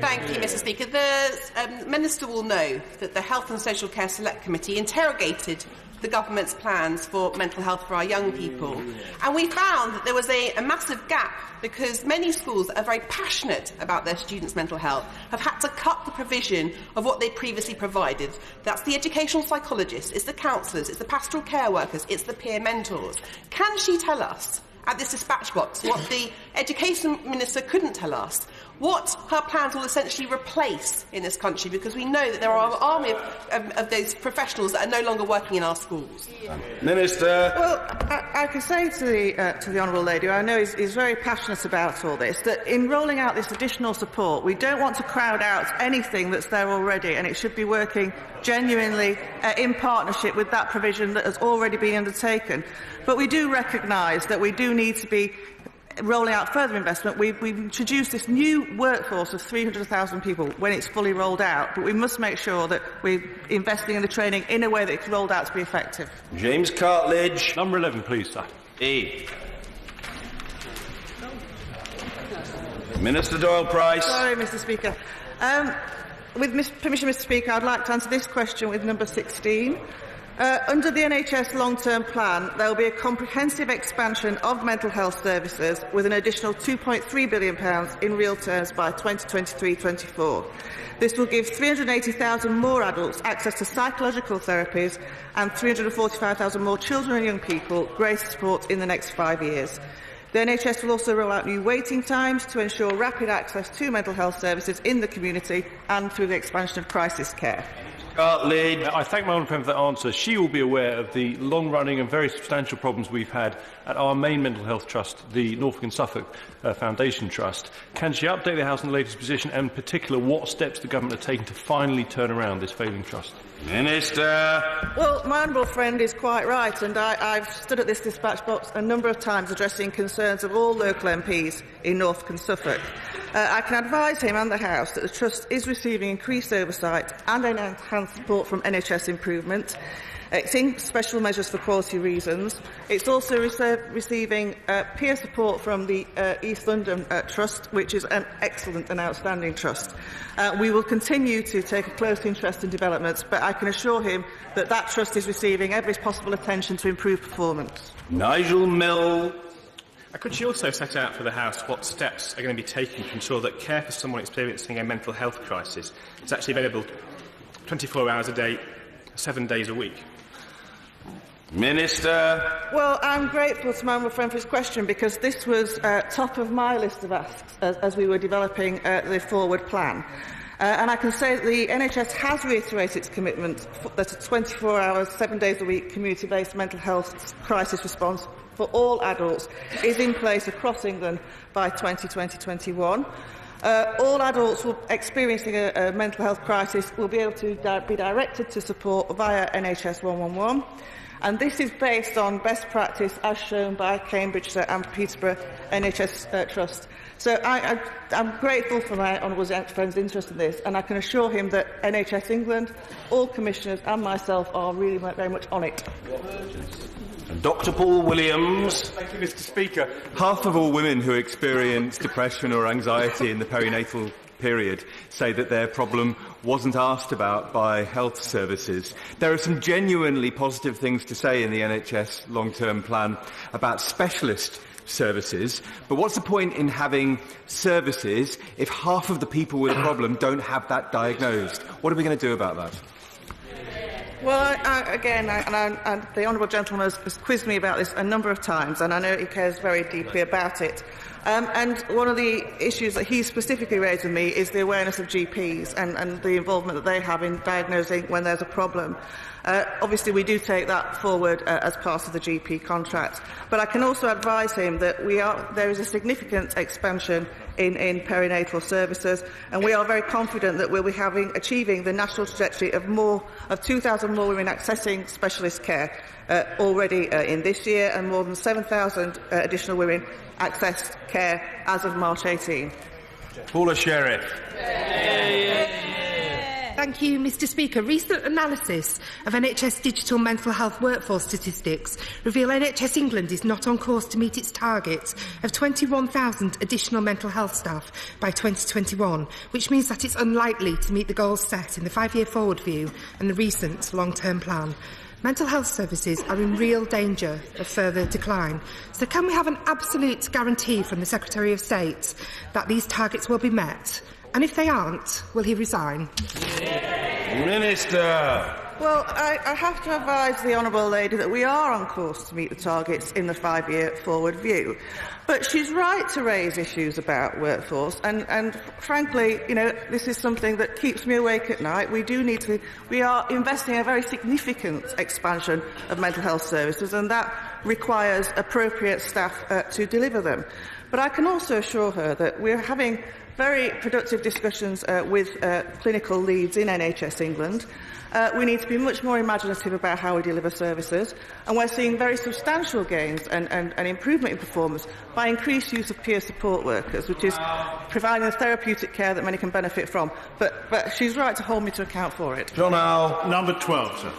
Thank you, Mr. Speaker. The Minister will know that the Health and Social Care Select Committee interrogated the government's plans for mental health for our young people. And we found that there was a massive gap because many schools that are very passionate about their students' mental health have had to cut the provision of what they previously provided. That's the educational psychologists, it's the counsellors, it's the pastoral care workers, it's the peer mentors. Can she tell us, at this dispatch box, what the Education Minister couldn't tell us, what her plans will essentially replace in this country, because we know that there are an army of those professionals that are no longer working in our schools. Minister. Well, I can say to the honourable lady, who I know is very passionate about all this, that in rolling out this additional support, we don't want to crowd out anything that's there already, and it should be working genuinely in partnership with that provision that has already been undertaken. But we do recognise that we do need to be rolling out further investment. We've introduced this new workforce of 300,000 people when it's fully rolled out, but we must make sure that we're investing in the training in a way that it's rolled out to be effective. James Cartledge. Number 11, please, sir. E. Minister Doyle-Price. Sorry, Mr. Speaker. With permission, Mr. Speaker, I'd like to answer this question with number 16. Under the NHS long-term plan, there will be a comprehensive expansion of mental health services with an additional £2.3 billion in real terms by 2023-24. This will give 380,000 more adults access to psychological therapies and 345,000 more children and young people greater support in the next 5 years. The NHS will also roll out new waiting times to ensure rapid access to mental health services in the community and through the expansion of crisis care. I thank my honourable friend for that answer. She will be aware of the long-running and very substantial problems we've had at our main mental health trust, the Norfolk and Suffolk Foundation Trust. Can she update the House on the latest position and, in particular, what steps the government are taking to finally turn around this failing trust? Minister. Well, my honourable friend is quite right, and I've stood at this dispatch box a number of times addressing concerns of all local MPs in Norfolk and Suffolk. I can advise him and the House that the Trust is receiving increased oversight and enhanced support from NHS Improvement. It's in special measures for quality reasons. It's also receiving peer support from the East London Trust, which is an excellent and outstanding trust. We will continue to take a close interest in developments, but I can assure him that that trust is receiving every possible attention to improve performance. Nigel Mill. Could she also set out for the House what steps are going to be taken to ensure that care for someone experiencing a mental health crisis is actually available 24 hours a day, 7 days a week? Minister. Well, I'm grateful to my honourable friend for his question, because this was top of my list of asks as we were developing the forward plan. And I can say that the NHS has reiterated its commitment that a 24 hours, 7 days a week community-based mental health crisis response for all adults is in place across England by 2020-21. All adults experiencing a mental health crisis will be able to be directed to support via NHS 111. And this is based on best practice as shown by Cambridgeshire and Peterborough NHS Trust. So I'm grateful for my honourable friend's interest in this, and I can assure him that NHS England, all commissioners and myself are really very much on it. Dr. Paul Williams. Thank you, Mr. Speaker. Half of all women who experience depression or anxiety in the perinatal period say that their problem wasn't asked about by health services. There are some genuinely positive things to say in the NHS long-term plan about specialist services, but what's the point in having services if half of the people with a problem don't have that diagnosed? What are we going to do about that? Well, the honourable gentleman has quizzed me about this a number of times, and I know he cares very deeply about it. And one of the issues that he specifically raised with me is the awareness of GPs and the involvement that they have in diagnosing when there's a problem. Obviously, we do take that forward as part of the GP contract. But I can also advise him that there is a significant expansion in perinatal services, and we are very confident that we'll be achieving the national trajectory of 2,000 more women accessing specialist care already in this year, and more than 7,000 additional women accessed care as of March 18. Paula Sheriff. Thank you, Mr. Speaker. Recent analysis of NHS digital mental health workforce statistics reveal NHS England is not on course to meet its target of 21,000 additional mental health staff by 2021, which means that it's unlikely to meet the goals set in the 5-year forward view and the recent long-term plan. Mental health services are in real danger of further decline. So can we have an absolute guarantee from the Secretary of State that these targets will be met? And if they aren't, will he resign? Minister. Well, I have to advise the honourable lady that we are on course to meet the targets in the 5-year forward view. But she's right to raise issues about workforce, and frankly, this is something that keeps me awake at night. We are investing in a very significant expansion of mental health services, and that requires appropriate staff to deliver them. But I can also assure her that we're having very productive discussions with clinical leads in NHS England. We need to be much more imaginative about how we deliver services, and we're seeing very substantial gains and improvement in performance by increased use of peer support workers, which is providing the therapeutic care that many can benefit from. But she's right to hold me to account for it. John Howe. Number 12, sir.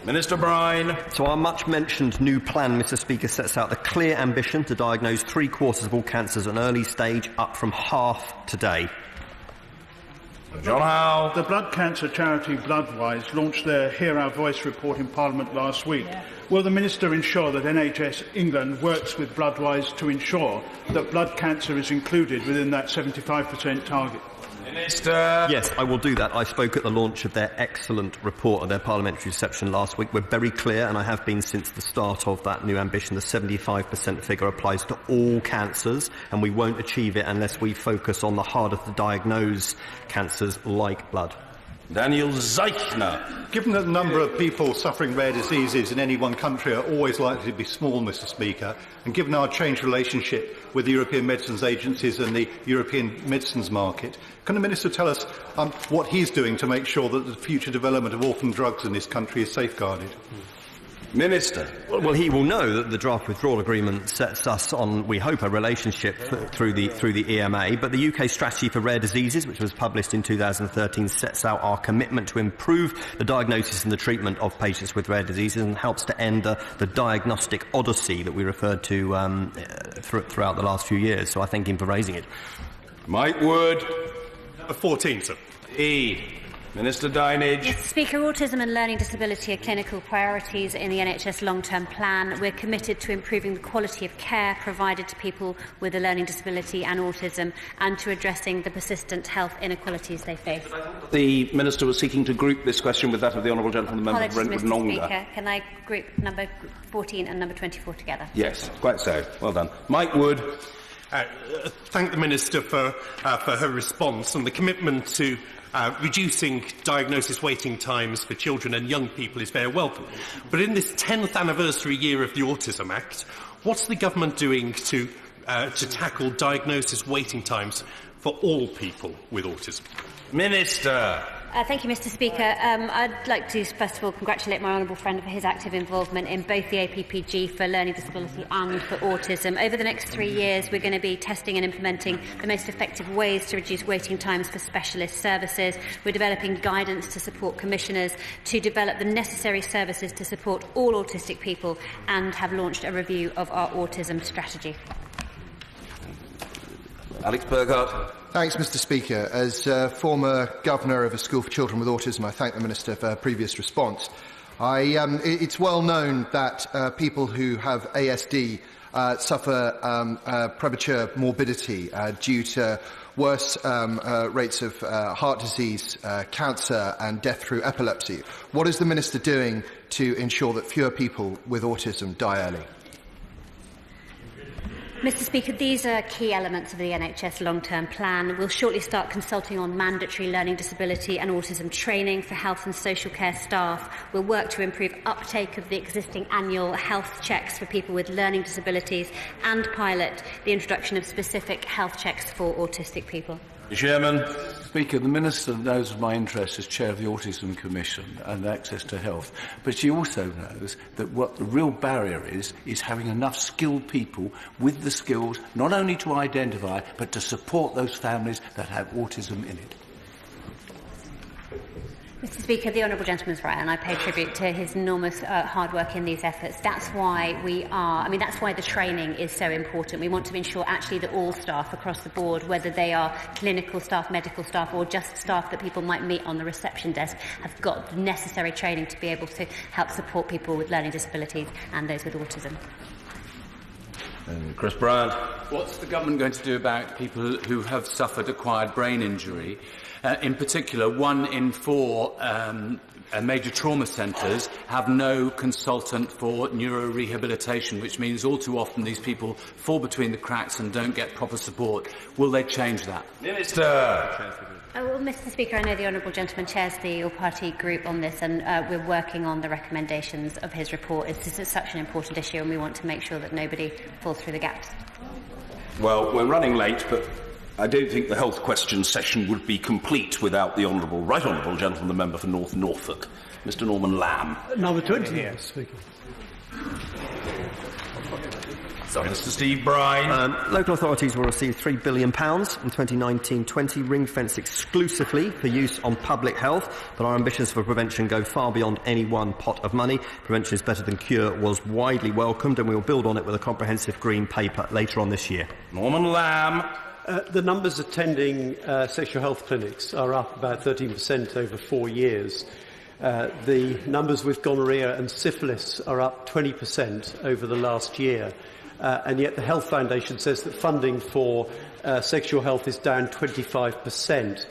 Minister Brine. So our much-mentioned new plan, Mr. Speaker, sets out the clear ambition to diagnose 3/4 of all cancers at an early stage, up from half today. John Howe. The blood cancer charity Bloodwise launched their Hear Our Voice report in Parliament last week. Will the Minister ensure that NHS England works with Bloodwise to ensure that blood cancer is included within that 75% target? Minister. Yes, I will do that. I spoke at the launch of their excellent report at their parliamentary reception last week. We're very clear, and I have been since the start of that new ambition. The 75% figure applies to all cancers, and we won't achieve it unless we focus on the harder to diagnose cancers like blood. Daniel Zeichner. Given that the number of people suffering rare diseases in any one country are always likely to be small, Mr. Speaker, and given our changed relationship with the European medicines agencies and the European medicines market, can the Minister tell us what he's doing to make sure that the future development of orphan drugs in this country is safeguarded? Minister. Well, he will know that the draft withdrawal agreement sets us on, we hope, a relationship through the EMA. But the UK Strategy for Rare Diseases, which was published in 2013, sets out our commitment to improve the diagnosis and the treatment of patients with rare diseases and helps to end the diagnostic odyssey that we referred to throughout the last few years. So I thank him for raising it. Mike Wood. 14, sir. Minister Dinage. Mr. Speaker, autism and learning disability are clinical priorities in the NHS long-term plan. We're committed to improving the quality of care provided to people with a learning disability and autism, and to addressing the persistent health inequalities they face. The Minister was seeking to group this question with that of the honourable gentleman, the member for Apologies, Brentwood Mr. Nonga. Speaker. Can I group number 14 and number 24 together? Yes, quite so. Well done. Mike Wood. Thank the Minister for her response and the commitment to reducing diagnosis waiting times for children and young people is very welcome. But in this 10th anniversary year of the Autism Act, what's the government doing to tackle diagnosis waiting times for all people with autism? Minister. Thank you, Mr Speaker. I'd like to, first of all, congratulate my honourable friend for his active involvement in both the APPG for learning disability and for autism. Over the next 3 years, we're going to be testing and implementing the most effective ways to reduce waiting times for specialist services. We're developing guidance to support commissioners to develop the necessary services to support all autistic people, and have launched a review of our autism strategy. Alex Burghardt. Thanks, Mr Speaker. As former Governor of a school for children with autism, I thank the Minister for her previous response. It's well known that people who have ASD suffer premature morbidity due to worse rates of heart disease, cancer and death through epilepsy. What is the Minister doing to ensure that fewer people with autism die early? Mr Speaker, these are key elements of the NHS long-term plan. We'll shortly start consulting on mandatory learning disability and autism training for health and social care staff. We'll work to improve uptake of the existing annual health checks for people with learning disabilities and pilot the introduction of specific health checks for autistic people. Chairman. Speaker, the Minister knows of my interest as Chair of the Autism Commission and access to health, but she also knows that what the real barrier is having enough skilled people with the skills not only to identify but to support those families that have autism in it. Mr Speaker, the honourable gentleman's right, and I pay tribute to his enormous hard work in these efforts. That's why that's why the training is so important. We want to ensure actually that all staff across the board, whether they are clinical staff, medical staff or just staff that people might meet on the reception desk, have got the necessary training to be able to help support people with learning disabilities and those with autism. And Chris Bryant. What's the government going to do about people who have suffered acquired brain injury? In particular, 1 in 4 major trauma centres have no consultant for neurorehabilitation, which means all too often these people fall between the cracks and don't get proper support. Will they change that? Minister. Well, Mr Speaker, I know the honourable gentleman chairs the all-party group on this, and we're working on the recommendations of his report. This is such an important issue, and we want to make sure that nobody falls through the gaps. Well, we're running late, but I don't think the health question session would be complete without the right honourable gentleman, the member for North Norfolk, Mr Norman Lamb. Number 20 here, Speaker. Mr Steve Brine. Local authorities will receive £3 billion in 2019-20, ring-fenced exclusively for use on public health, but our ambitions for prevention go far beyond any one pot of money. Prevention is better than cure was widely welcomed, and we will build on it with a comprehensive green paper later on this year. Norman Lamb. The numbers attending sexual health clinics are up about 13% over 4 years. The numbers with gonorrhoea and syphilis are up 20% over the last year. And yet the Health Foundation says that funding for sexual health is down 25%.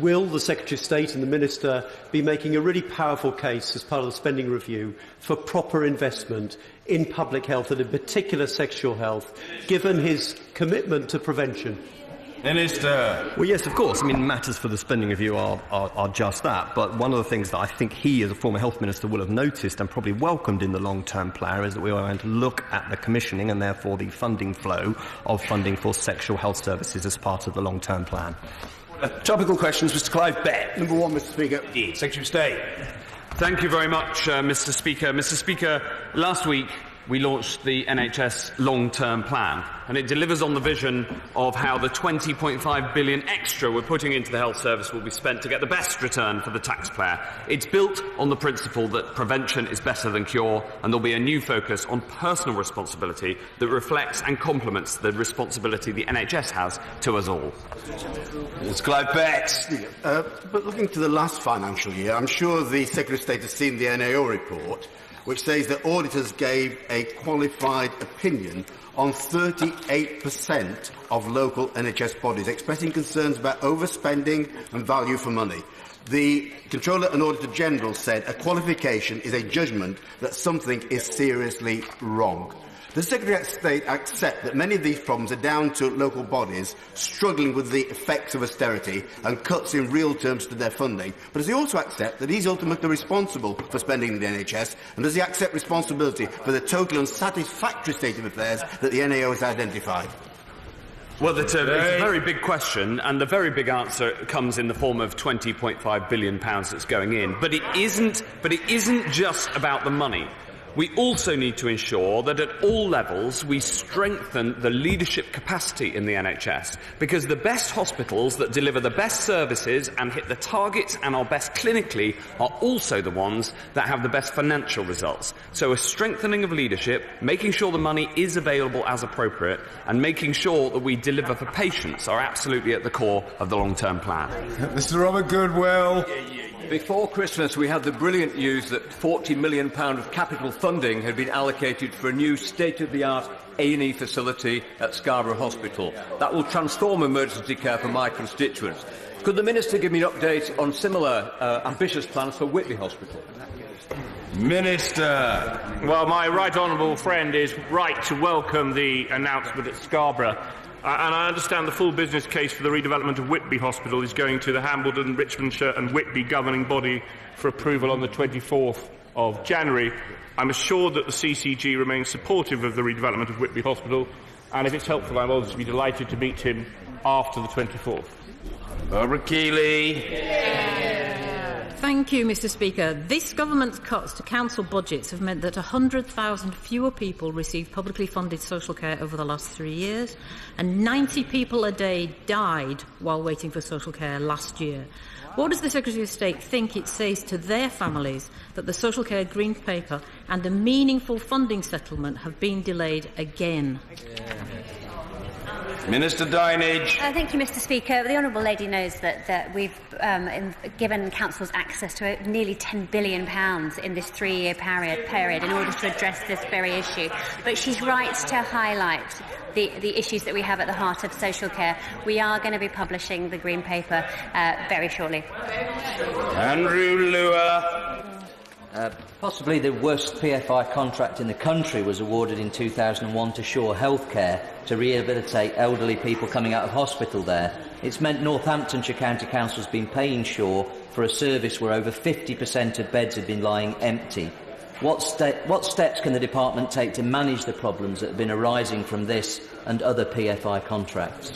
Will the Secretary of State and the Minister be making a really powerful case as part of the spending review for proper investment in public health and in particular sexual health, given his commitment to prevention? Minister. Well, yes, of course. I mean, matters for the spending review are just that. But one of the things that I think he, as a former health minister, will have noticed and probably welcomed in the long-term plan is that we are going to look at the commissioning and therefore the funding flow of funding for sexual health services as part of the long-term plan. Topical questions, Mr Clive Bett. Number 1, Mr Speaker. Secretary of State. Thank you very much, Mr Speaker. Mr Speaker, last week we launched the NHS long-term plan, and it delivers on the vision of how the £20.5 billion extra we're putting into the health service will be spent to get the best return for the taxpayer. It's built on the principle that prevention is better than cure, and there'll be a new focus on personal responsibility that reflects and complements the responsibility the NHS has to us all. Mr Clive Bett. But looking to the last financial year, I'm sure the Secretary of State has seen the NAO report, which says that auditors gave a qualified opinion on 38% of local NHS bodies, expressing concerns about overspending and value for money. The Controller and Auditor General said a qualification is a judgment that something is seriously wrong. Does the Secretary of State accept that many of these problems are down to local bodies struggling with the effects of austerity and cuts in real terms to their funding? But does he also accept that he's ultimately responsible for spending in the NHS? And does he accept responsibility for the total unsatisfactory state of affairs that the NAO has identified? Well, it's a very big question, and the very big answer comes in the form of £20.5 billion that's going in. But it isn't just about the money. We also need to ensure that at all levels we strengthen the leadership capacity in the NHS, because the best hospitals that deliver the best services and hit the targets and are best clinically are also the ones that have the best financial results. So a strengthening of leadership, making sure the money is available as appropriate, and making sure that we deliver for patients are absolutely at the core of the long-term plan. Mr. Robert Goodwill. Before Christmas, we had the brilliant news that £40 million of capital funding had been allocated for a new state-of-the-art A&E facility at Scarborough Hospital. That will transform emergency care for my constituents. Could the Minister give me an update on similar ambitious plans for Whitby Hospital? Minister. Well, my right honourable friend is right to welcome the announcement at Scarborough. And I understand the full business case for the redevelopment of Whitby Hospital is going to the Hambledon, Richmondshire and Whitby governing body for approval on the 24th of January. I'm assured that the CCG remains supportive of the redevelopment of Whitby Hospital, and if it's helpful, I'm obviously delighted to meet him after the 24th. Barbara Keeley. Thank you, Mr. Speaker. This government's cuts to council budgets have meant that 100,000 fewer people receive publicly funded social care over the last 3 years, and 90 people a day died while waiting for social care last year. What does the Secretary of State think it says to their families that the social care green paper and a meaningful funding settlement have been delayed again? Minister Dinage. Thank you, Mr. Speaker. The Honourable Lady knows that we've given councils access to nearly £10 billion in this 3-year period in order to address this very issue. But she's right to highlight the issues that we have at the heart of social care. We are going to be publishing the Green Paper very shortly. Andrew Lua. Possibly the worst PFI contract in the country was awarded in 2001 to Shaw Healthcare to rehabilitate elderly people coming out of hospital there. It's meant Northamptonshire County Council has been paying Shaw for a service where over 50% of beds have been lying empty. What steps can the department take to manage the problems that have been arising from this and other PFI contracts?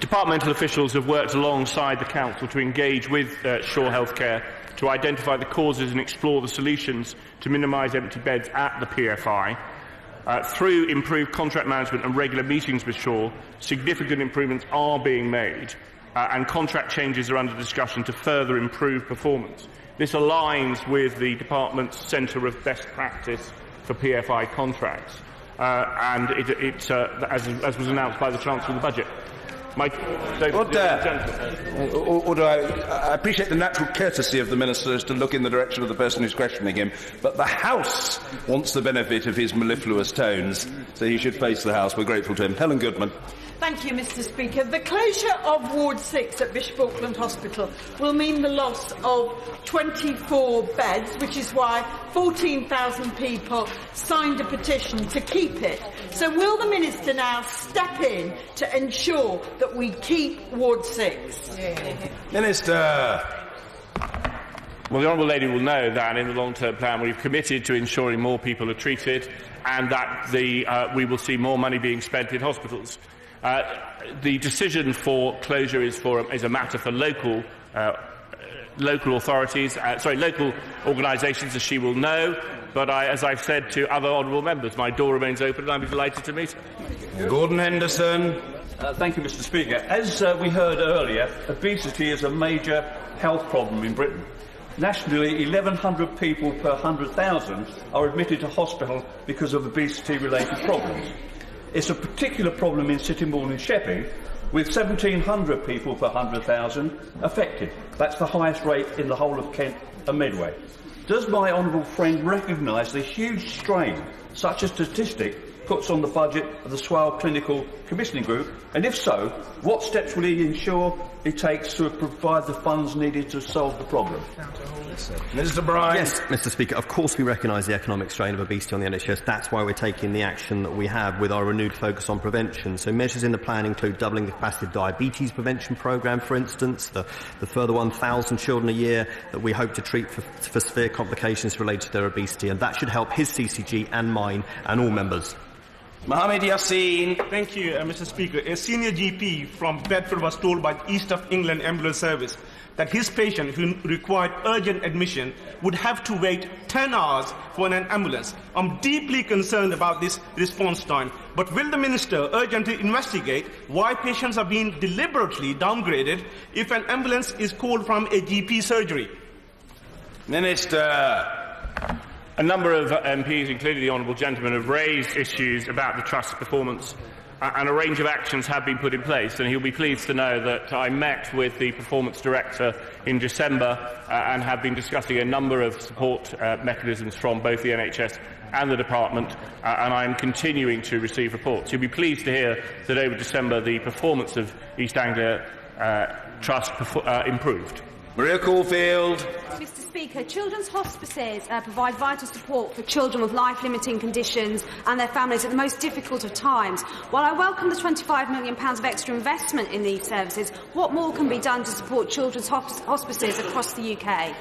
Departmental officials have worked alongside the Council to engage with Shaw Healthcare to identify the causes and explore the solutions to minimise empty beds at the PFI. Through improved contract management and regular meetings with Shaw, significant improvements are being made, and contract changes are under discussion to further improve performance. This aligns with the Department's Centre of Best Practice for PFI contracts, and as was announced by the Chancellor of the Budget. I appreciate the natural courtesy of the Minister is to look in the direction of the person who's questioning him, but the House wants the benefit of his mellifluous tones, so he should face the House. We're grateful to him. Helen Goodman. Thank you, Mr. Speaker. The closure of Ward 6 at Bishop Auckland Hospital will mean the loss of 24 beds, which is why 14,000 people signed a petition to keep it. So will the Minister now step in to ensure that we keep Ward 6? Minister. Well, the Honourable Lady will know that in the long-term plan we've committed to ensuring more people are treated and that we will see more money being spent in hospitals. The decision for closure is a matter for local authorities, local organisations, as she will know. But as I've said to other honourable members, my door remains open and I'll be delighted to meet her. Gordon Henderson. Thank you, Mr. Speaker. As we heard earlier, obesity is a major health problem in Britain. Nationally, 1,100 people per 100,000 are admitted to hospital because of obesity-related problems. It's a particular problem in Sittingbourne and Sheppey, with 1,700 people per 100,000 affected. That's the highest rate in the whole of Kent and Medway. Does my honourable friend recognise the huge strain such a statistic puts on the budget of the Swale Clinical Commissioning Group? And if so, what steps will he ensure he takes to provide the funds needed to solve the problem? Mr. Bryan. Yes, Mr. Speaker. Of course we recognise the economic strain of obesity on the NHS. That's why we're taking the action that we have with our renewed focus on prevention. So measures in the plan include doubling the capacity of diabetes prevention programme, for instance, the further 1,000 children a year that we hope to treat for severe complications related to their obesity. And that should help his CCG and mine and all members. Mohammed Yassin. Thank you, Mr. Speaker. A senior GP from Bedford was told by the East of England Ambulance Service that his patient, who required urgent admission, would have to wait 10 hours for an ambulance. I'm deeply concerned about this response time. But will the Minister urgently investigate why patients are being deliberately downgraded if an ambulance is called from a GP surgery? Minister. A number of MPs, including the honourable gentleman, have raised issues about the Trust's performance, and a range of actions have been put in place, and he'll be pleased to know that I met with the Performance Director in December and have been discussing a number of support mechanisms from both the NHS and the Department, and I am continuing to receive reports. You'll be pleased to hear that over December the performance of East Anglia Trust improved. Maria Caulfield. Mr. Speaker, children's hospices provide vital support for children with life-limiting conditions and their families at the most difficult of times. While I welcome the £25 million of extra investment in these services, what more can be done to support children's hospices across the UK?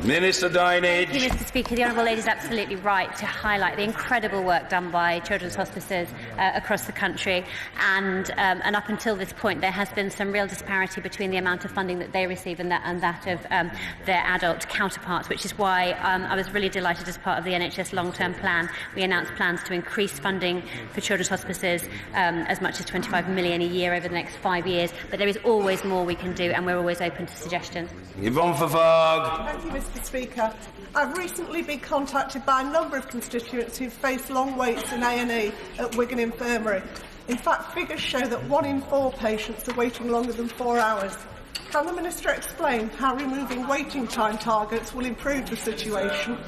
Minister Dinage. Thank you, Mr. Speaker. The Honourable Lady is absolutely right to highlight the incredible work done by children's hospices across the country. And up until this point, there has been some real disparity between the amount of funding that they receive and that of their adult counterparts, which is why I was really delighted as part of the NHS long-term plan. We announced plans to increase funding for children's hospices as much as £25 million a year over the next 5 years. But there is always more we can do, and we're always open to suggestions. Yvonne Favard. Thank you, Mr. Speaker. I've recently been contacted by a number of constituents who face long waits in A&E at Wigan Infirmary. In fact, figures show that 1 in 4 patients are waiting longer than 4 hours. Can the Minister explain how removing waiting time targets will improve the situation?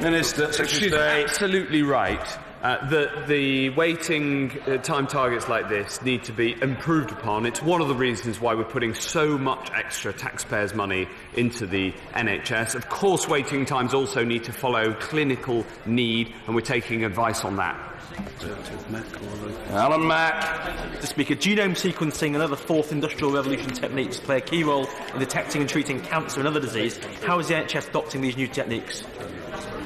Minister, She's absolutely right. That the waiting time targets like this need to be improved upon. It's one of the reasons why we're putting so much extra taxpayers' money into the NHS. Of course, waiting times also need to follow clinical need, and we're taking advice on that. Alan Mack. Mr. Speaker, genome sequencing and other fourth industrial revolution techniques play a key role in detecting and treating cancer and other disease. How is the NHS adopting these new techniques?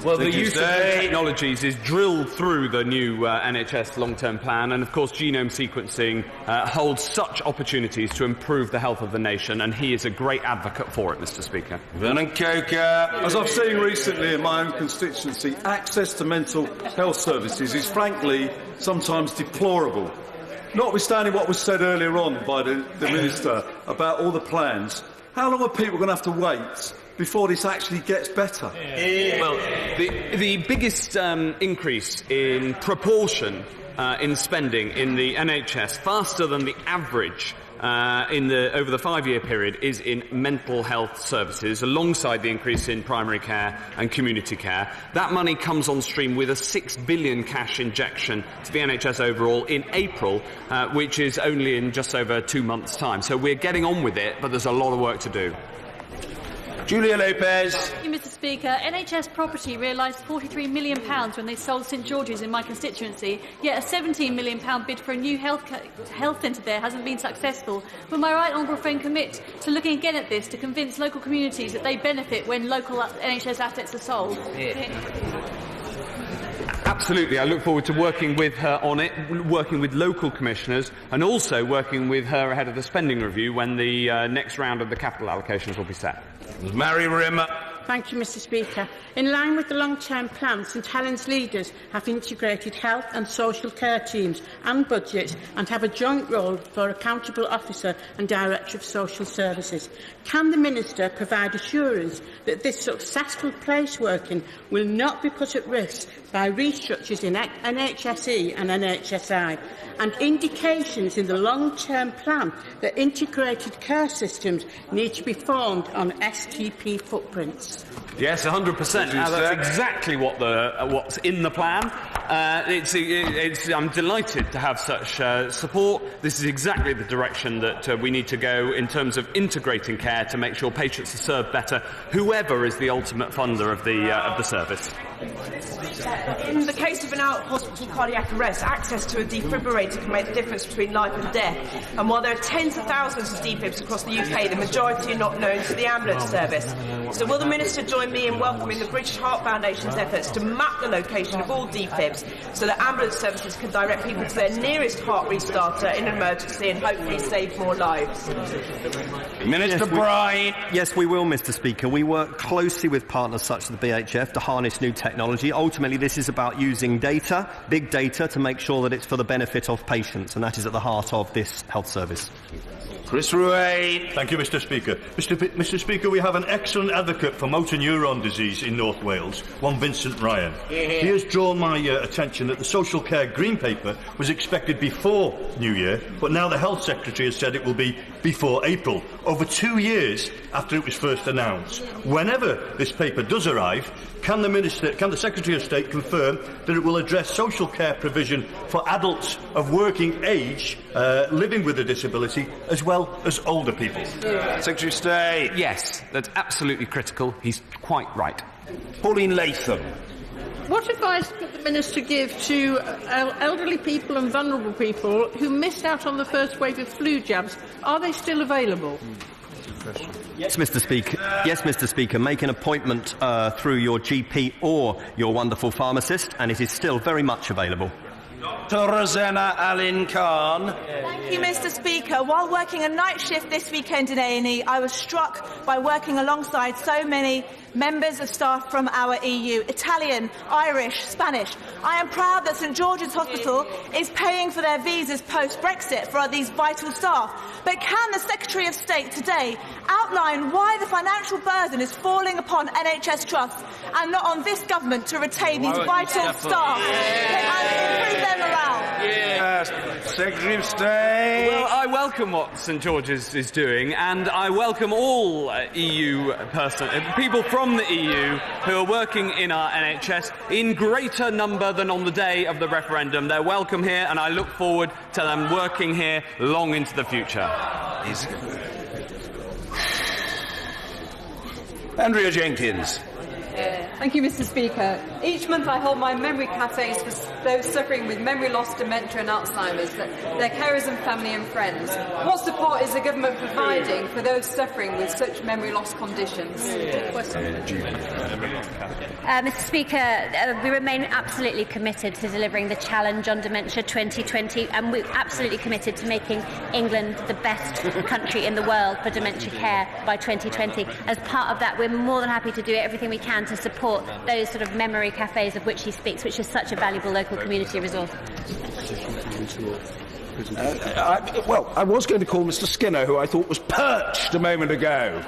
Well, the use of new technologies is drilled through the new NHS long-term plan, and of course genome sequencing holds such opportunities to improve the health of the nation, and he is a great advocate for it, Mr. Speaker. Vernon Coker. As I've seen recently in my own constituency, access to mental health services is frankly sometimes deplorable. Notwithstanding what was said earlier on by the Minister about all the plans, how long are people going to have to wait before this actually gets better? Well, the biggest increase in proportion in spending in the NHS, faster than the average over the 5-year period, is in mental health services, alongside the increase in primary care and community care. That money comes on stream with a £6 billion cash injection to the NHS overall in April, which is only in just over 2 months' time. So we're getting on with it, but there's a lot of work to do. Julia Lopez. Thank you, Mr. Speaker. NHS Property realised £43 million when they sold St George's in my constituency, yet a £17 million bid for a new health centre there hasn't been successful. Will my right honourable friend commit to looking again at this to convince local communities that they benefit when local NHS assets are sold? Absolutely. I look forward to working with her on it, working with local commissioners, and also working with her ahead of the spending review when the next round of the capital allocations will be set. Mary Rimmer. Thank you, Mr. Speaker. In line with the long-term plan, St Helens leaders have integrated health and social care teams and budgets and have a joint role for accountable officer and director of social services. Can the Minister provide assurance that this successful place working will not be put at risk by restructures in NHSE and NHSI, and indications in the long-term plan that integrated care systems need to be formed on STP footprints? Yes, 100%. That's exactly what's in the plan. I'm delighted to have such support. This is exactly the direction that we need to go in terms of integrating care to make sure patients are served better, whoever is the ultimate funder of the service. In the case of an out-of-hospital cardiac arrest, access to a defibrillator can make the difference between life and death. And while there are tens of thousands of defibs across the UK, the majority are not known to the ambulance service. So will the Minister join me in welcoming the British Heart Foundation's efforts to map the location of all defibs so that ambulance services can direct people to their nearest heart restarter in an emergency and hopefully save more lives? Minister Bright. Yes, we will, Mr. Speaker. We work closely with partners such as the BHF to harness new technology. Ultimately, this is about using data, big data, to make sure that it's for the benefit of patients, and that is at the heart of this health service. Chris Ruane. Thank you, Mr. Speaker. Mr. Speaker, we have an excellent advocate for motor neuron disease in North Wales, one Vincent Ryan. He has drawn my attention that the social care green paper was expected before New Year, but now the Health Secretary has said it will be before April, over 2 years after it was first announced. Whenever this paper does arrive, can the Secretary of State confirm that it will address social care provision for adults of working age living with a disability as well as older people? Secretary of State. Yes, that's absolutely critical. He's quite right. Pauline Latham. What advice could the Minister give to elderly people and vulnerable people who missed out on the first wave of flu jabs? Are they still available? Yes, Mr. Speaker. Yes, Mr. Speaker. Make an appointment through your GP or your wonderful pharmacist, and it is still very much available. Dr. Rosanna Allen Khan. Thank you, Mr. Speaker. While working a night shift this weekend in A&E, I was struck by working alongside so many members of staff from our EU, Italian, Irish, Spanish. I am proud that St George's Hospital is paying for their visas post-Brexit for these vital staff. But can the Secretary of State today outline why the financial burden is falling upon NHS trusts and not on this government to retain these vital staff and improve their morale? Yes, Secretary of State. Well, I welcome what St George's is doing, and I welcome all EU people from the EU who are working in our NHS in greater number than on the day of the referendum. They're welcome here, and I look forward to them working here long into the future. Andrea Jenkins. Thank you, Mr. Speaker. Each month I hold my memory cafes for those suffering with memory loss, dementia and Alzheimer's, their carers and family and friends. What support is the government providing for those suffering with such memory loss conditions? Mr. Speaker, we remain absolutely committed to delivering the challenge on Dementia 2020, and we're absolutely committed to making England the best country in the world for dementia care by 2020. As part of that, we're more than happy to do everything we can to support those sort of memory cafes of which he speaks, which is such a valuable local community resource. I was going to call Mr. Skinner, who I thought was perched a moment ago.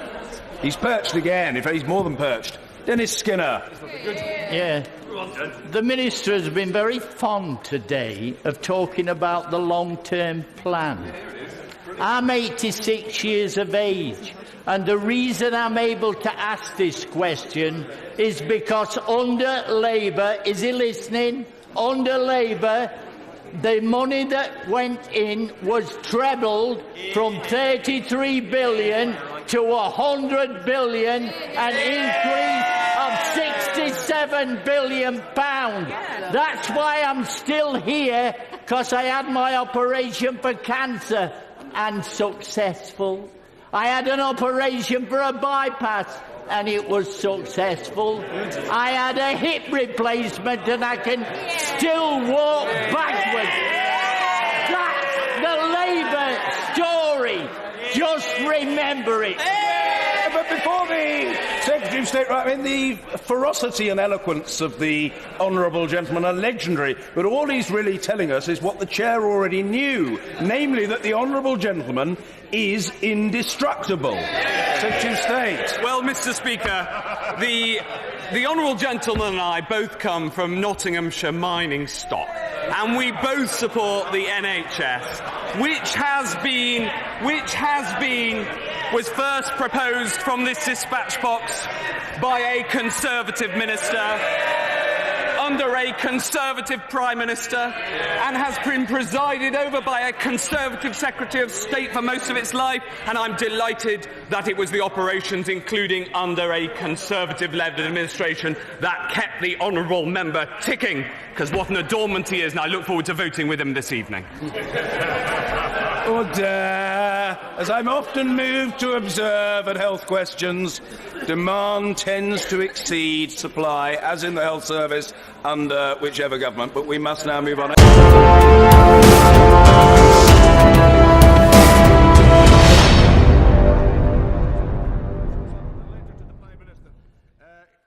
He's perched again. In fact, he's more than perched. Dennis Skinner. Yeah. The Minister has been very fond today of talking about the long-term plan. I'm 86 years of age, and the reason I'm able to ask this question is because under Labour, is he listening? Under Labour, the money that went in was trebled from 33 billion to 100 billion, an increase of 67 billion pounds. That's why I'm still here, because I had my operation for cancer and successful. I had an operation for a bypass and it was successful. I had a hip replacement and I can still walk backwards. That's the Labour story. Just remember it. But before the Secretary of State, right, I mean, the ferocity and eloquence of the honourable gentleman are legendary, but all he's really telling us is what the Chair already knew, namely that the honourable gentleman is indestructible. Secretary of State. Well, Mr. Speaker, the honourable gentleman and I both come from Nottinghamshire mining stock, and we both support the NHS, which was first proposed from this dispatch box by a Conservative minister under a Conservative Prime Minister and has been presided over by a Conservative Secretary of State for most of its life, and I'm delighted that it was the operations, including under a Conservative-led administration, that kept the honourable member ticking, because what an adornment he is, and I look forward to voting with him this evening. Order. As I'm often moved to observe at health questions, demand tends to exceed supply, as in the health service under whichever government. But we must now move on.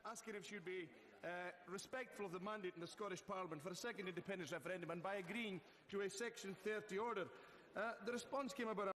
Asking if she would be respectful of the mandate in the Scottish Parliament for a second independence referendum and by agreeing to a Section 30 order. The response came about